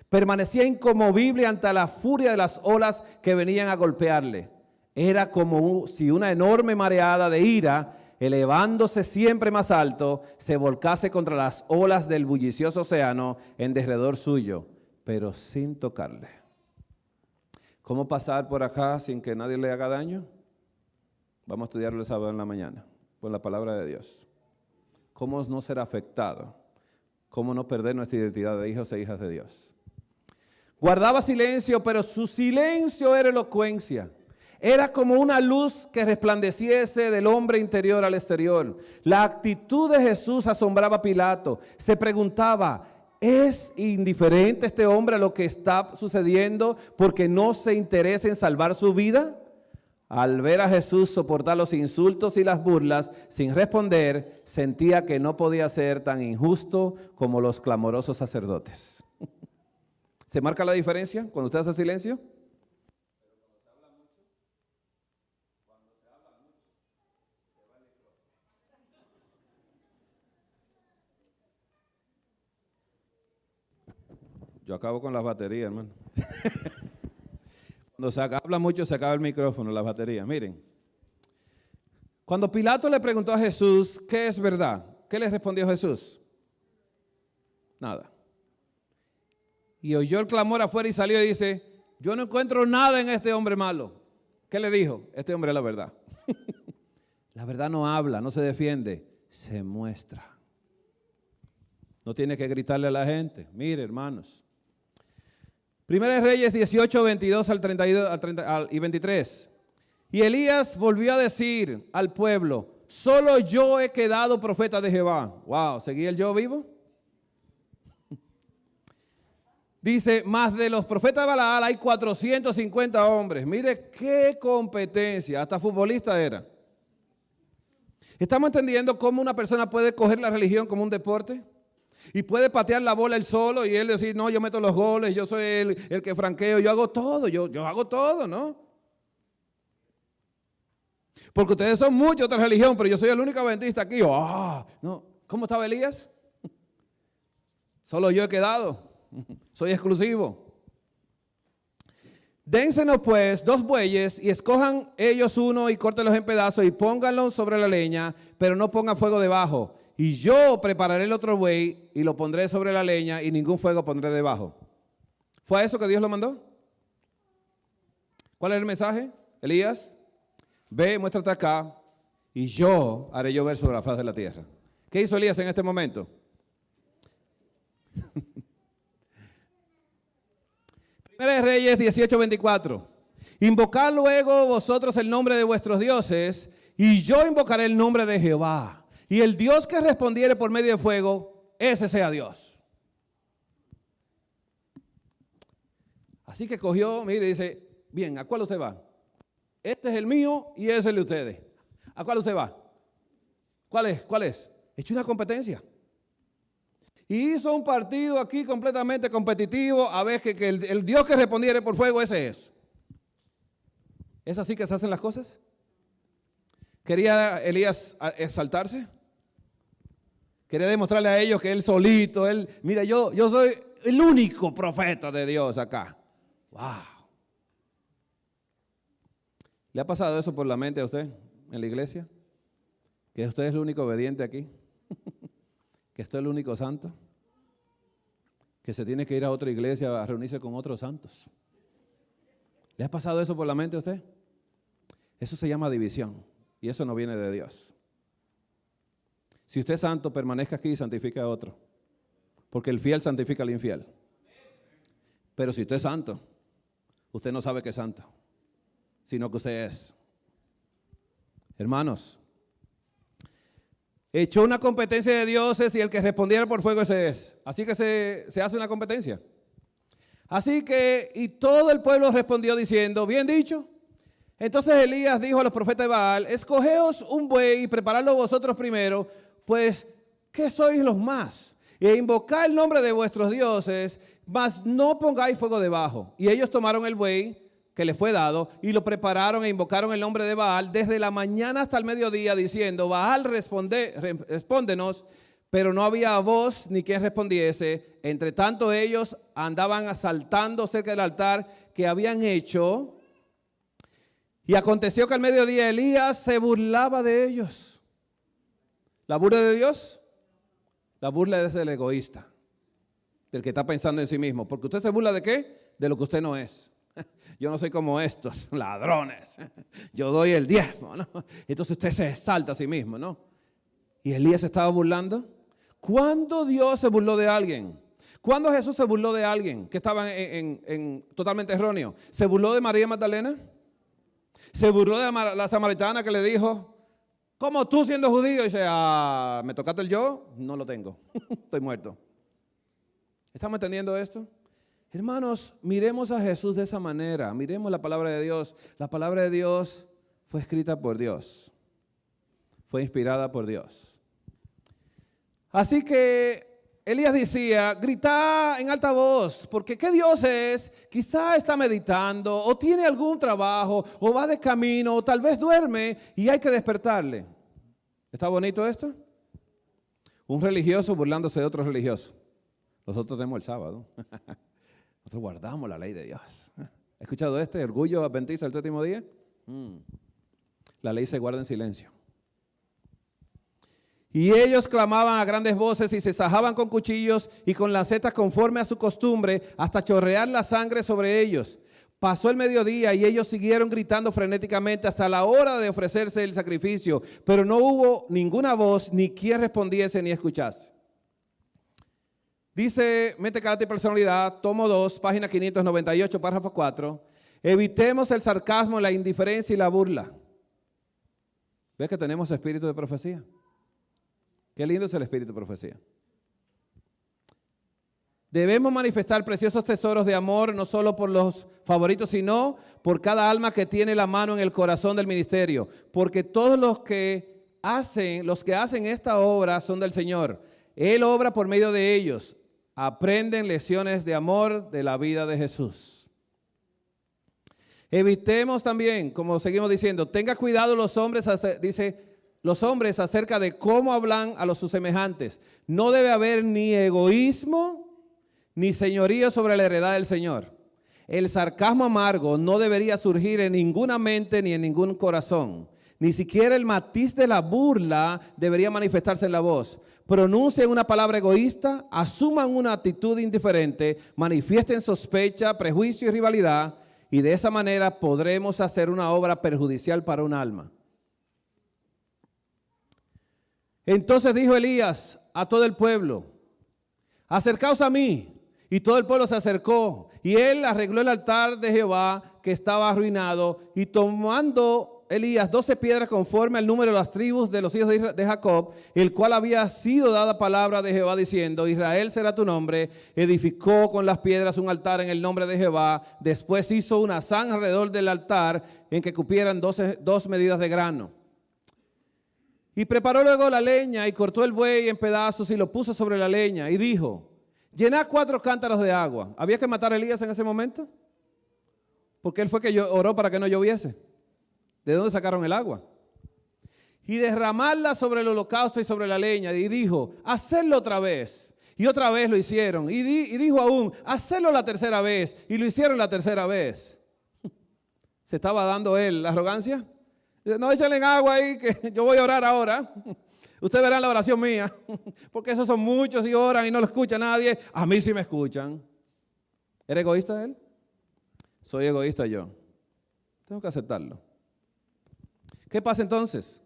Permanecía inconmovible ante la furia de las olas que venían a golpearle. Era como si una enorme mareada de ira, elevándose siempre más alto, se volcase contra las olas del bullicioso océano en derredor suyo, pero sin tocarle. ¿Cómo pasar por acá sin que nadie le haga daño? Vamos a estudiarlo el sábado en la mañana, con la palabra de Dios. ¿Cómo no ser afectado? ¿Cómo no perder nuestra identidad de hijos e hijas de Dios? Guardaba silencio, pero su silencio era elocuencia. Era como una luz que resplandeciese del hombre interior al exterior. La actitud de Jesús asombraba a Pilato. Se preguntaba, ¿es indiferente este hombre a lo que está sucediendo porque no se interesa en salvar su vida? Al ver a Jesús soportar los insultos y las burlas sin responder, sentía que no podía ser tan injusto como los clamorosos sacerdotes. ¿Se marca la diferencia cuando usted hace silencio? Yo acabo con las baterías, hermano. Cuando se habla mucho se acaba el micrófono, las baterías. Miren, cuando Pilato le preguntó a Jesús, ¿qué es verdad? ¿Qué le respondió Jesús? Nada. Y oyó el clamor afuera y salió y dice, yo no encuentro nada en este hombre malo. ¿Qué le dijo? Este hombre es la verdad. La verdad no habla, no se defiende, se muestra. No tiene que gritarle a la gente. Mire, hermanos. Primera de Reyes 18, 22 al 32 y 23. Y Elías volvió a decir al pueblo, solo yo he quedado profeta de Jehová. Wow, ¿seguía el yo vivo? Dice, más de los profetas de Baal hay 450 hombres. Mire qué competencia, hasta futbolista era. ¿Estamos entendiendo cómo una persona puede coger la religión como un deporte? Y puede patear la bola él solo y él decir, no, yo meto los goles, yo soy el que franqueo, yo hago todo, yo hago todo, ¿no? Porque ustedes son muchos de otra religión, pero yo soy el único adventista aquí. No. ¿Cómo estaba Elías? Solo yo he quedado, soy exclusivo. Dénsenos pues 2 bueyes y escojan ellos uno y córtenlos en pedazos y pónganlos sobre la leña, pero no pongan fuego debajo. Y yo prepararé el otro buey y lo pondré sobre la leña y ningún fuego pondré debajo. ¿Fue a eso que Dios lo mandó? ¿Cuál es el mensaje? Elías, ve, muéstrate acá y yo haré llover sobre la faz de la tierra. ¿Qué hizo Elías en este momento? Primera de Reyes 18:24. Invocad luego vosotros el nombre de vuestros dioses y yo invocaré el nombre de Jehová. Y el Dios que respondiere por medio de fuego, ese sea Dios. Así que cogió, mire, dice, bien, ¿a cuál usted va? Este es el mío y ese es el de ustedes. ¿A cuál usted va? ¿Cuál es? ¿Cuál es? Echó una competencia. Y hizo un partido aquí completamente competitivo, a ver que el Dios que respondiera por fuego, ese es. ¿Es así que se hacen las cosas? ¿Quería Elías exaltarse? ¿Quería demostrarle a ellos que él solito, mira, yo soy el único profeta de Dios acá? ¡Wow! ¿Le ha pasado eso por la mente a usted en la iglesia? ¿Que usted es el único obediente aquí? ¿Que usted es el único santo? ¿Que se tiene que ir a otra iglesia a reunirse con otros santos? ¿Le ha pasado eso por la mente a usted? Eso se llama división y eso no viene de Dios. Si usted es santo, permanezca aquí y santifique a otro. Porque el fiel santifica al infiel. Pero si usted es santo, usted no sabe que es santo, sino que usted es. Hermanos, echó una competencia de dioses y el que respondiera por fuego ese es. Así que se hace una competencia. Así que, y todo el pueblo respondió diciendo, bien dicho. Entonces Elías dijo a los profetas de Baal, escogeos un buey y preparadlo vosotros primero, pues, ¿qué sois los más? E invocad el nombre de vuestros dioses, mas no pongáis fuego debajo. Y ellos tomaron el buey que les fue dado y lo prepararon e invocaron el nombre de Baal desde la mañana hasta el mediodía, diciendo, Baal, respóndenos. Pero no había voz ni quien respondiese. Entre tanto ellos andaban asaltando cerca del altar que habían hecho. Y aconteció que al mediodía Elías se burlaba de ellos. ¿La burla de Dios? La burla es del egoísta, del que está pensando en sí mismo. Porque usted se burla ¿de qué? De lo que usted no es. Yo no soy como estos ladrones. Yo doy el diezmo, ¿no? Entonces usted se exalta a sí mismo, ¿no? ¿Y Elías se estaba burlando? ¿Cuándo Dios se burló de alguien? ¿Cuándo Jesús se burló de alguien que estaba en totalmente erróneo? ¿Se burló de María Magdalena? ¿Se burló de la samaritana que le dijo, ¿cómo tú siendo judío? Y dice, ¿me tocaste el yo? No lo tengo, estoy muerto. ¿Estamos entendiendo esto? Hermanos, miremos a Jesús de esa manera, miremos la palabra de Dios. La palabra de Dios fue escrita por Dios, fue inspirada por Dios. Así que Elías decía, grita en alta voz, porque ¿qué Dios es? Quizá está meditando, o tiene algún trabajo, o va de camino, o tal vez duerme y hay que despertarle. ¿Está bonito esto? Un religioso burlándose de otro religioso. Nosotros tenemos el sábado. Nosotros guardamos la ley de Dios. ¿Ha escuchado este? ¿Orgullo adventista el séptimo día? La ley se guarda en silencio. Y ellos clamaban a grandes voces y se sajaban con cuchillos y con lancetas conforme a su costumbre hasta chorrear la sangre sobre ellos. Pasó el mediodía y ellos siguieron gritando frenéticamente hasta la hora de ofrecerse el sacrificio, pero no hubo ninguna voz ni quien respondiese ni escuchase. Dice Mente, Carácter y Personalidad, tomo 2, página 598, párrafo 4. Evitemos el sarcasmo, la indiferencia y la burla. ¿Ves que tenemos espíritu de profecía? Qué lindo es el espíritu de profecía. Debemos manifestar preciosos tesoros de amor, no solo por los favoritos, sino por cada alma que tiene la mano en el corazón del ministerio. Porque todos los que hacen esta obra son del Señor. Él obra por medio de ellos. Aprenden lecciones de amor de la vida de Jesús. Evitemos también, como seguimos diciendo, tenga cuidado los hombres, los hombres acerca de cómo hablan a sus semejantes. No debe haber ni egoísmo ni señorío sobre la heredad del Señor. El sarcasmo amargo no debería surgir en ninguna mente ni en ningún corazón. Ni siquiera el matiz de la burla debería manifestarse en la voz. Pronuncien una palabra egoísta, asuman una actitud indiferente, manifiesten sospecha, prejuicio y rivalidad, y de esa manera podremos hacer una obra perjudicial para un alma. Entonces dijo Elías a todo el pueblo, acercaos a mí. Y todo el pueblo se acercó, y él arregló el altar de Jehová que estaba arruinado, y tomando Elías 12 piedras conforme al número de las tribus de los hijos de Jacob, el cual había sido dada palabra de Jehová diciendo, Israel será tu nombre, edificó con las piedras un altar en el nombre de Jehová, después hizo una zanja alrededor del altar en que cupieran 2 medidas de grano. Y preparó luego la leña y cortó el buey en pedazos y lo puso sobre la leña y dijo, llenad 4 cántaros de agua. ¿Había que matar a Elías en ese momento? Porque él fue que oró para que no lloviese. ¿De dónde sacaron el agua? Y derramarla sobre el holocausto y sobre la leña. Y dijo, hacedlo otra vez. Y otra vez lo hicieron. Y dijo aún, hacedlo la tercera vez. Y lo hicieron la tercera vez. ¿Se estaba dando él la arrogancia? No, échale en agua ahí que yo voy a orar ahora. Ustedes verán la oración mía. Porque esos son muchos y oran y no lo escucha nadie. A mí sí me escuchan. ¿Era egoísta él? Soy egoísta yo. Tengo que aceptarlo. ¿Qué pasa entonces?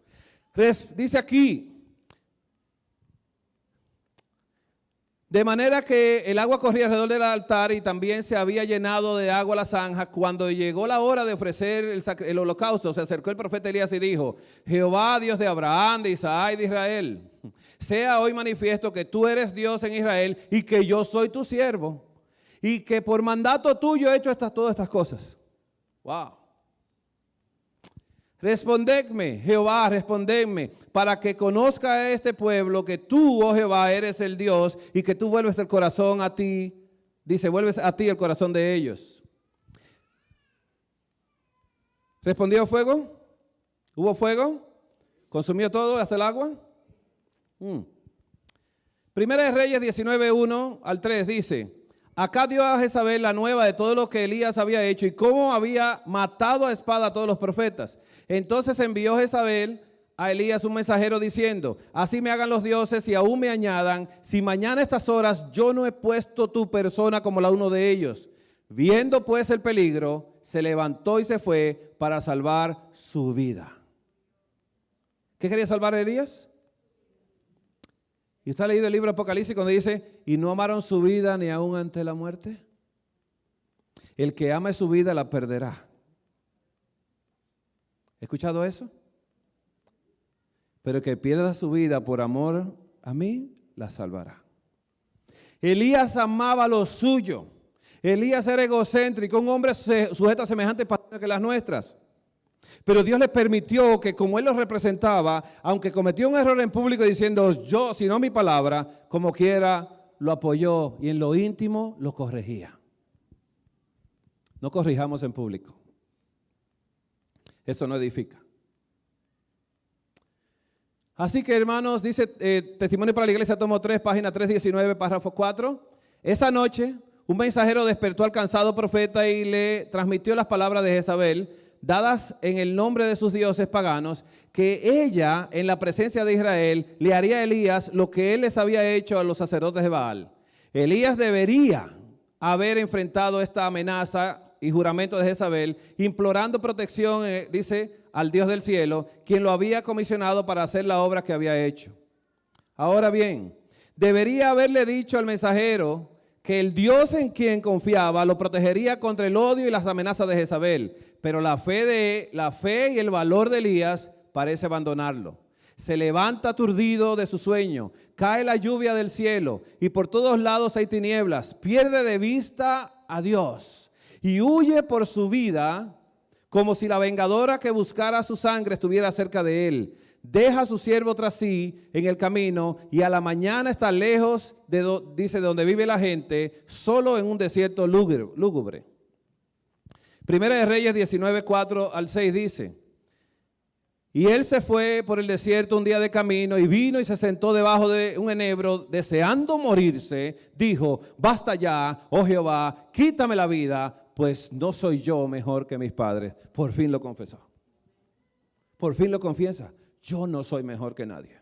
Dice aquí, de manera que el agua corría alrededor del altar y también se había llenado de agua la zanja. Cuando llegó la hora de ofrecer el holocausto, se acercó el profeta Elías y dijo, Jehová, Dios de Abraham, de Isaac y de Israel, sea hoy manifiesto que tú eres Dios en Israel y que yo soy tu siervo y que por mandato tuyo he hecho todas estas cosas. Wow. Respondedme, Jehová, respondedme, para que conozca a este pueblo que tú, oh Jehová, eres el Dios y que tú vuelves el corazón a ti. Dice, vuelves a ti el corazón de ellos. ¿Respondió fuego? ¿Hubo fuego? ¿Consumió todo hasta el agua? Primera de Reyes 19:1 al 3 dice, acá dio a Jezabel la nueva de todo lo que Elías había hecho y cómo había matado a espada a todos los profetas. Entonces envió Jezabel a Elías un mensajero diciendo, así me hagan los dioses y aún me añadan, si mañana a estas horas yo no he puesto tu persona como la uno de ellos. Viendo pues el peligro, se levantó y se fue para salvar su vida. ¿Qué quería salvar Elías? ¿Y usted ha leído el libro Apocalipsis cuando dice, y no amaron su vida ni aún ante la muerte? El que ama su vida la perderá. ¿He escuchado eso? Pero el que pierda su vida por amor a mí, la salvará. Elías amaba lo suyo. Elías era egocéntrico, un hombre sujeto a semejantes pasiones que las nuestras. Pero Dios le permitió que como él lo representaba, aunque cometió un error en público diciendo yo, si no mi palabra, como quiera, lo apoyó y en lo íntimo lo corregía. No corrijamos en público. Eso no edifica. Así que hermanos, dice Testimonio para la Iglesia, tomo 3, página 319, párrafo 4. Esa noche un mensajero despertó al cansado profeta y le transmitió las palabras de Jezabel, dadas en el nombre de sus dioses paganos, que ella, en la presencia de Israel, le haría a Elías lo que él les había hecho a los sacerdotes de Baal. Elías debería haber enfrentado esta amenaza y juramento de Jezabel, implorando protección, dice, al Dios del cielo, quien lo había comisionado para hacer la obra que había hecho. Ahora bien, debería haberle dicho al mensajero que el Dios en quien confiaba lo protegería contra el odio y las amenazas de Jezabel, pero la fe y el valor de Elías parece abandonarlo. Se levanta aturdido de su sueño, cae la lluvia del cielo y por todos lados hay tinieblas, pierde de vista a Dios y huye por su vida como si la vengadora que buscara su sangre estuviera cerca de él. Deja a su siervo tras sí en el camino y a la mañana está lejos dice, de donde vive la gente, solo en un desierto lúgubre. Primera de Reyes 19, 4 al 6 dice, y él se fue por el desierto un día de camino y vino y se sentó debajo de un enebro, deseando morirse, dijo, basta ya, oh Jehová, quítame la vida, pues no soy yo mejor que mis padres. Por fin lo confesó. Por fin lo confiesa. Yo no soy mejor que nadie.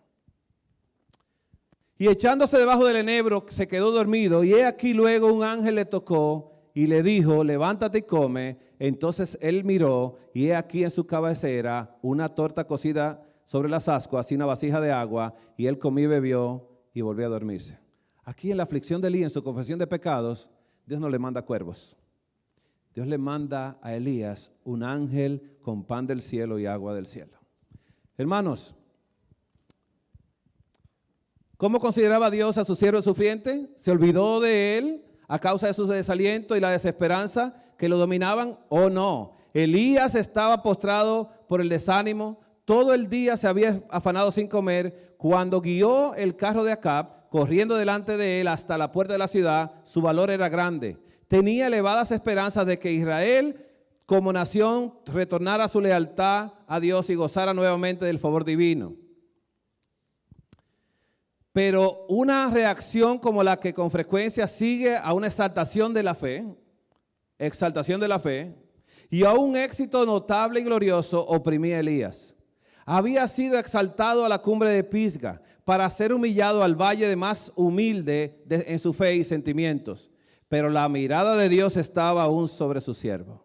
Y echándose debajo del enebro se quedó dormido y he aquí luego un ángel le tocó y le dijo, levántate y come. Entonces él miró y he aquí en su cabecera una torta cocida sobre las ascuas y una vasija de agua y él comió y bebió y volvió a dormirse. Aquí en la aflicción de Elías, en su confesión de pecados, Dios no le manda cuervos. Dios le manda a Elías un ángel con pan del cielo y agua del cielo. Hermanos, ¿cómo consideraba Dios a su siervo sufriente? ¿Se olvidó de él a causa de su desaliento y la desesperanza que lo dominaban? ¿O no? Elías estaba postrado por el desánimo, todo el día se había afanado sin comer. Cuando guió el carro de Acab, corriendo delante de él hasta la puerta de la ciudad, su valor era grande. Tenía elevadas esperanzas de que Israel como nación retornara a su lealtad a Dios y gozara nuevamente del favor divino. Pero una reacción como la que con frecuencia sigue a una exaltación de la fe, y a un éxito notable y glorioso oprimía a Elías. Había sido exaltado a la cumbre de Pisga para ser humillado al valle de más humilde en su fe y sentimientos. Pero la mirada de Dios estaba aún sobre su siervo.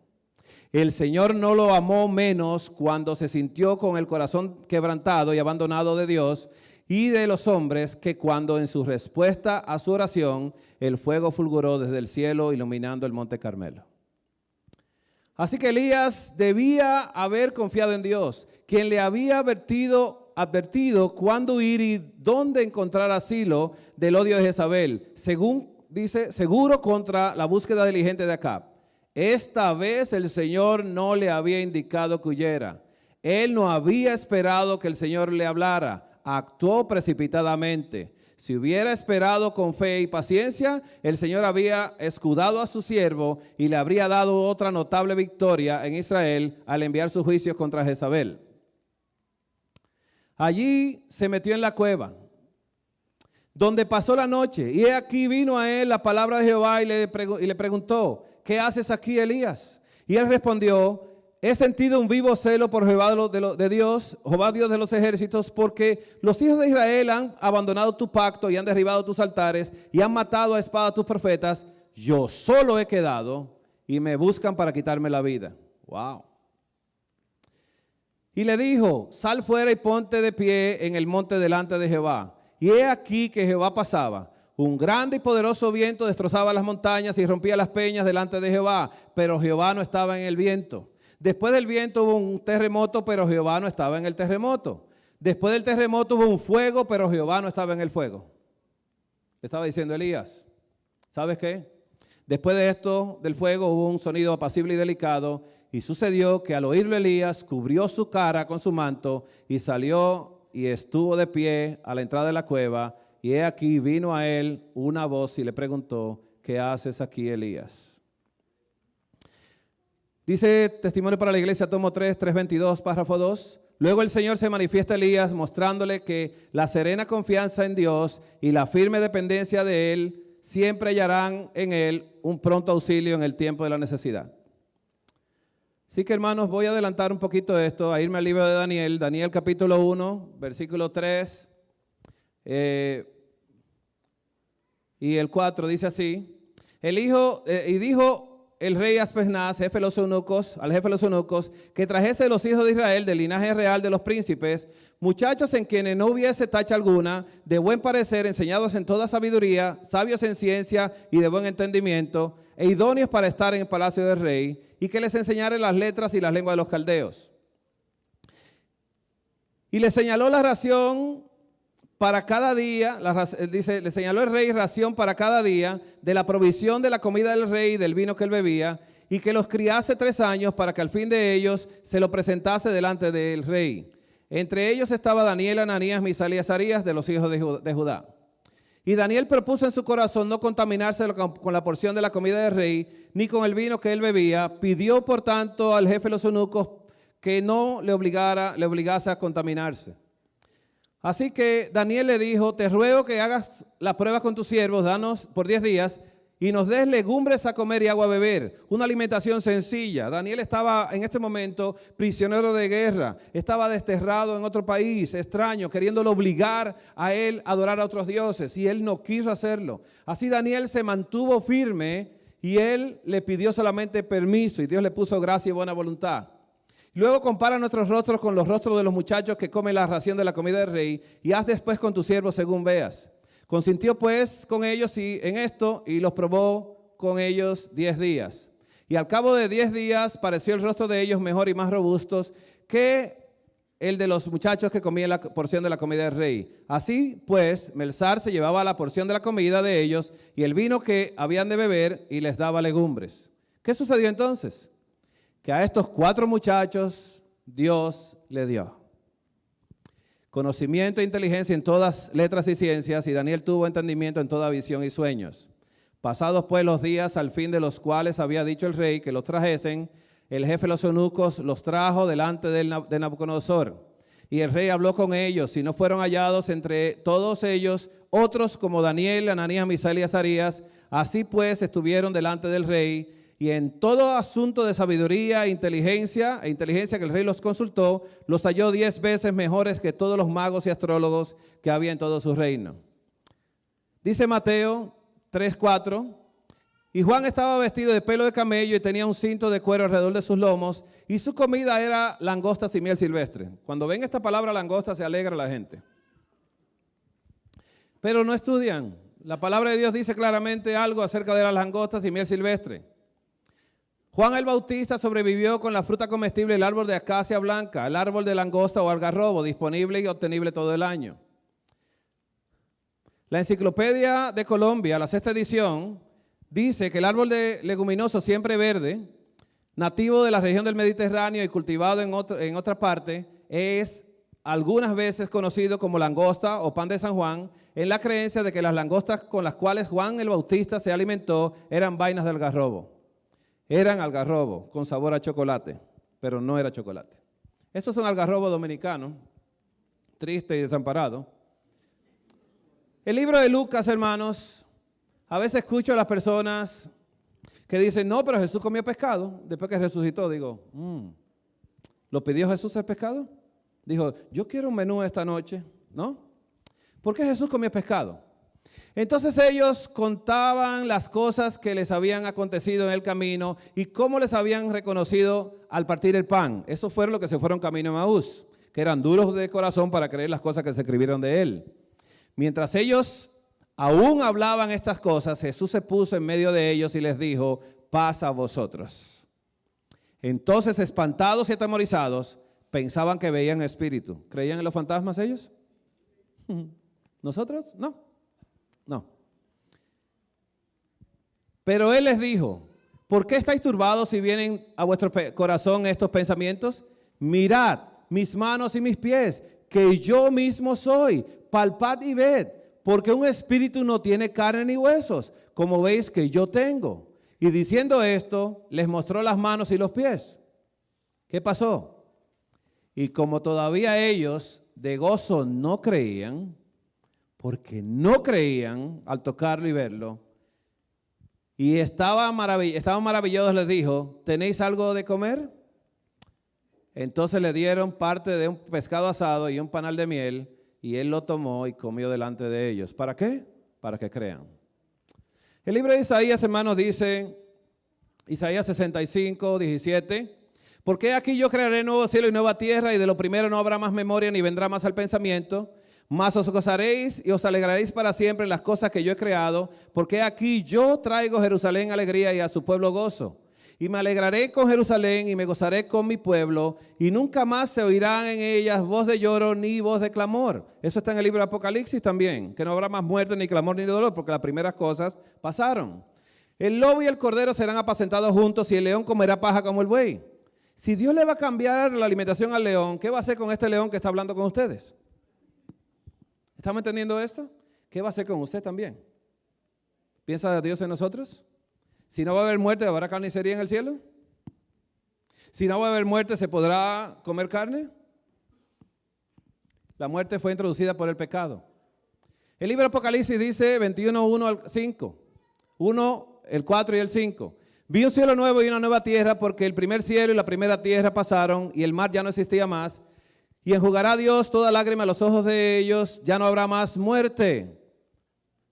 El Señor no lo amó menos cuando se sintió con el corazón quebrantado y abandonado de Dios y de los hombres que cuando en su respuesta a su oración el fuego fulguró desde el cielo iluminando el monte Carmelo. Así que Elías debía haber confiado en Dios, quien le había advertido cuándo ir y dónde encontrar asilo del odio de Jezabel, según dice, seguro contra la búsqueda diligente de Acab. Esta vez el Señor no le había indicado que huyera. Él no había esperado que el Señor le hablara. Actuó precipitadamente. Si hubiera esperado con fe y paciencia, el Señor había escudado a su siervo y le habría dado otra notable victoria en Israel al enviar sus juicios contra Jezabel. Allí se metió en la cueva, donde pasó la noche, y aquí vino a él la palabra de Jehová y le preguntó: ¿qué haces aquí, Elías? Y él respondió: he sentido un vivo celo por Jehová Dios de los ejércitos, porque los hijos de Israel han abandonado tu pacto y han derribado tus altares y han matado a espada a tus profetas. Yo solo he quedado y me buscan para quitarme la vida. Wow. Y le dijo: sal fuera y ponte de pie en el monte delante de Jehová. Y he aquí que Jehová pasaba. Un grande y poderoso viento destrozaba las montañas y rompía las peñas delante de Jehová, pero Jehová no estaba en el viento. Después del viento hubo un terremoto, pero Jehová no estaba en el terremoto. Después del terremoto hubo un fuego, pero Jehová no estaba en el fuego. Le estaba diciendo Elías: ¿sabes qué? Después de esto, del fuego, hubo un sonido apacible y delicado, y sucedió que al oírlo Elías cubrió su cara con su manto y salió y estuvo de pie a la entrada de la cueva. Y he aquí vino a él una voz y le preguntó: ¿qué haces aquí, Elías? Dice Testimonio para la Iglesia, tomo 3, 3:22, párrafo 2. Luego el Señor se manifiesta a Elías mostrándole que la serena confianza en Dios y la firme dependencia de Él siempre hallarán en Él un pronto auxilio en el tiempo de la necesidad. Así que, hermanos, voy a adelantar un poquito esto, a irme al libro de Daniel, Daniel capítulo 1, versículo 3 y el 4, dice así: y dijo el rey Aspenaz, al jefe de los eunucos, que trajese de los hijos de Israel, del linaje real de los príncipes, muchachos en quienes no hubiese tacha alguna, de buen parecer, enseñados en toda sabiduría, sabios en ciencia y de buen entendimiento, e idóneos para estar en el palacio del rey, y que les enseñare las letras y las lenguas de los caldeos. Y le señaló la ración para cada día, le señaló el rey ración para cada día de la provisión de la comida del rey y del vino que él bebía, y que los criase 3 años para que al fin de ellos se lo presentase delante del rey. Entre ellos estaba Daniel, Ananías, Misael y Azarías de los hijos de Judá. Y Daniel propuso en su corazón no contaminarse con la porción de la comida del rey, ni con el vino que él bebía. Pidió por tanto al jefe de los eunucos que no le obligase a contaminarse. Así que Daniel le dijo: te ruego que hagas la prueba con tus siervos, danos por 10 días y nos des legumbres a comer y agua a beber. Una alimentación sencilla. Daniel estaba en este momento prisionero de guerra, estaba desterrado en otro país, extraño, queriéndolo obligar a él a adorar a otros dioses, y él no quiso hacerlo. Así Daniel se mantuvo firme y él le pidió solamente permiso, y Dios le puso gracia y buena voluntad. Luego compara nuestros rostros con los rostros de los muchachos que comen la ración de la comida del rey, y haz después con tus siervos según veas. Consintió pues con ellos en esto, y los probó con ellos 10 días. Y al cabo de 10 días pareció el rostro de ellos mejor y más robustos que el de los muchachos que comían la porción de la comida del rey. Así pues, Melsar se llevaba la porción de la comida de ellos y el vino que habían de beber, y les daba legumbres. ¿Qué sucedió entonces? Que a estos 4 muchachos Dios le dio. conocimiento e inteligencia en todas letras y ciencias, y Daniel tuvo entendimiento en toda visión y sueños. Pasados pues los días, al fin de los cuales había dicho el rey que los trajesen, el jefe de los eunucos los trajo delante de Nabucodonosor. Y el rey habló con ellos, y no fueron hallados entre todos ellos otros como Daniel, Ananías, Misael y Azarías. Así pues estuvieron delante del rey, y en todo asunto de sabiduría e inteligencia que el rey los consultó, los halló 10 veces mejores que todos los magos y astrólogos que había en todo su reino. Dice Mateo 3:4, y Juan estaba vestido de pelo de camello y tenía un cinto de cuero alrededor de sus lomos, y su comida era langostas y miel silvestre. Cuando ven esta palabra langosta se alegra la gente. Pero no estudian. La palabra de Dios dice claramente algo acerca de las langostas y miel silvestre. Juan el Bautista sobrevivió con la fruta comestible, el árbol de acacia blanca, el árbol de langosta o algarrobo, disponible y obtenible todo el año. La Enciclopedia de Colombia, la 6ª edición, dice que el árbol de leguminoso siempre verde, nativo de la región del Mediterráneo y cultivado en otra parte, es algunas veces conocido como langosta o pan de San Juan, en la creencia de que las langostas con las cuales Juan el Bautista se alimentó eran vainas de algarrobo. Eran algarrobo con sabor a chocolate, pero no era chocolate. Estos son algarrobos dominicanos, triste y desamparado. El libro de Lucas, hermanos, a veces escucho a las personas que dicen, no, pero Jesús comió pescado. Después que resucitó, digo, ¿lo pidió Jesús el pescado? Dijo, yo quiero un menú esta noche, ¿no? ¿Por qué Jesús comió pescado? Entonces ellos contaban las cosas que les habían acontecido en el camino y cómo les habían reconocido al partir el pan. Eso fueron los que se fueron camino a Emaús, que eran duros de corazón para creer las cosas que se escribieron de él. Mientras ellos aún hablaban estas cosas, Jesús se puso en medio de ellos y les dijo, paz a vosotros. Entonces, espantados y atemorizados, pensaban que veían espíritu. ¿Creían en los fantasmas ellos? ¿Nosotros? No. Pero él les dijo, ¿por qué estáis turbados si vienen a vuestro corazón estos pensamientos? Mirad mis manos y mis pies, que yo mismo soy. Palpad y ved, porque un espíritu no tiene carne ni huesos, como veis que yo tengo. Y diciendo esto, les mostró las manos y los pies. ¿Qué pasó? Y como todavía ellos de gozo no creían, porque no creían al tocarlo y verlo, y estaban maravillados, les dijo, ¿tenéis algo de comer? Entonces le dieron parte de un pescado asado y un panal de miel, y él lo tomó y comió delante de ellos. ¿Para qué? Para que crean. El libro de Isaías, hermanos, dice, Isaías 65, 17, porque aquí yo crearé nuevo cielo y nueva tierra, y de lo primero no habrá más memoria ni vendrá más al pensamiento. Mas os gozaréis y os alegraréis para siempre en las cosas que yo he creado, porque aquí yo traigo a Jerusalén alegría y a su pueblo gozo. Y me alegraré con Jerusalén y me gozaré con mi pueblo, y nunca más se oirán en ellas voz de lloro ni voz de clamor. Eso está en el libro de Apocalipsis también, que no habrá más muerte, ni clamor, ni dolor, porque las primeras cosas pasaron. El lobo y el cordero serán apacentados juntos, y el león comerá paja como el buey. Si Dios le va a cambiar la alimentación al león, ¿qué va a hacer con este león que está hablando con ustedes? ¿Estamos entendiendo esto? ¿Qué va a hacer con usted también? ¿Piensa Dios en nosotros? Si no va a haber muerte, ¿habrá carnicería en el cielo? Si no va a haber muerte, ¿se podrá comer carne? La muerte fue introducida por el pecado. El libro de Apocalipsis dice 21, 1 al 5. 1, el 4 y el 5. Vi un cielo nuevo y una nueva tierra, porque el primer cielo y la primera tierra pasaron y el mar ya no existía más. Y enjugará Dios toda lágrima a los ojos de ellos. Ya no habrá más muerte,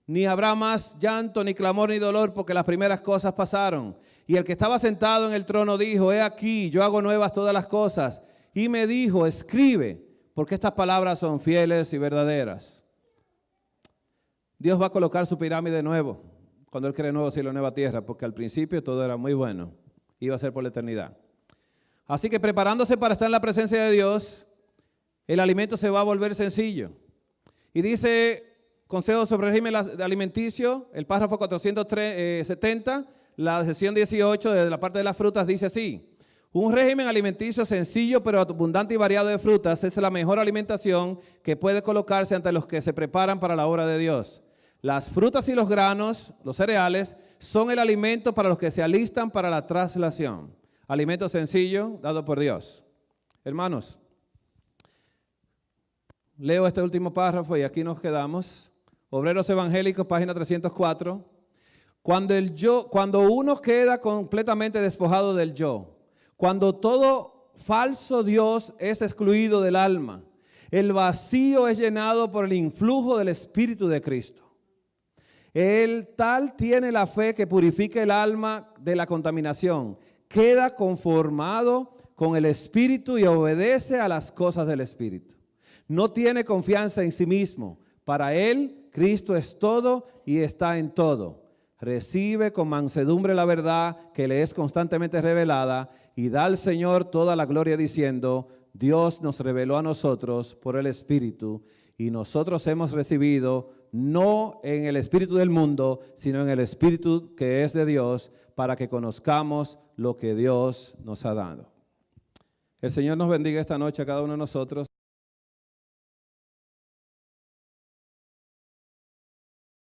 ni habrá más llanto, ni clamor, ni dolor, porque las primeras cosas pasaron. Y el que estaba sentado en el trono dijo, he aquí, yo hago nuevas todas las cosas. Y me dijo, escribe, porque estas palabras son fieles y verdaderas. Dios va a colocar su pirámide de nuevo, cuando Él cree nuevo cielo y nueva tierra, porque al principio todo era muy bueno, iba a ser por la eternidad. Así que preparándose para estar en la presencia de Dios, el alimento se va a volver sencillo. Y dice, Consejo sobre régimen alimenticio, el párrafo 470, la sección 18 de la parte de las frutas dice así. Un régimen alimenticio sencillo pero abundante y variado de frutas es la mejor alimentación que puede colocarse ante los que se preparan para la obra de Dios. Las frutas y los granos, los cereales, son el alimento para los que se alistan para la traslación. Alimento sencillo dado por Dios. Hermanos, leo este último párrafo y aquí nos quedamos. Obreros Evangélicos, página 304. Cuando uno queda completamente despojado del yo, cuando todo falso Dios es excluido del alma, el vacío es llenado por el influjo del Espíritu de Cristo. El tal tiene la fe que purifica el alma de la contaminación, queda conformado con el Espíritu y obedece a las cosas del Espíritu. No tiene confianza en sí mismo. Para él, Cristo es todo y está en todo. Recibe con mansedumbre la verdad que le es constantemente revelada y da al Señor toda la gloria diciendo, Dios nos reveló a nosotros por el Espíritu y nosotros hemos recibido no en el espíritu del mundo, sino en el Espíritu que es de Dios para que conozcamos lo que Dios nos ha dado. El Señor nos bendiga esta noche a cada uno de nosotros.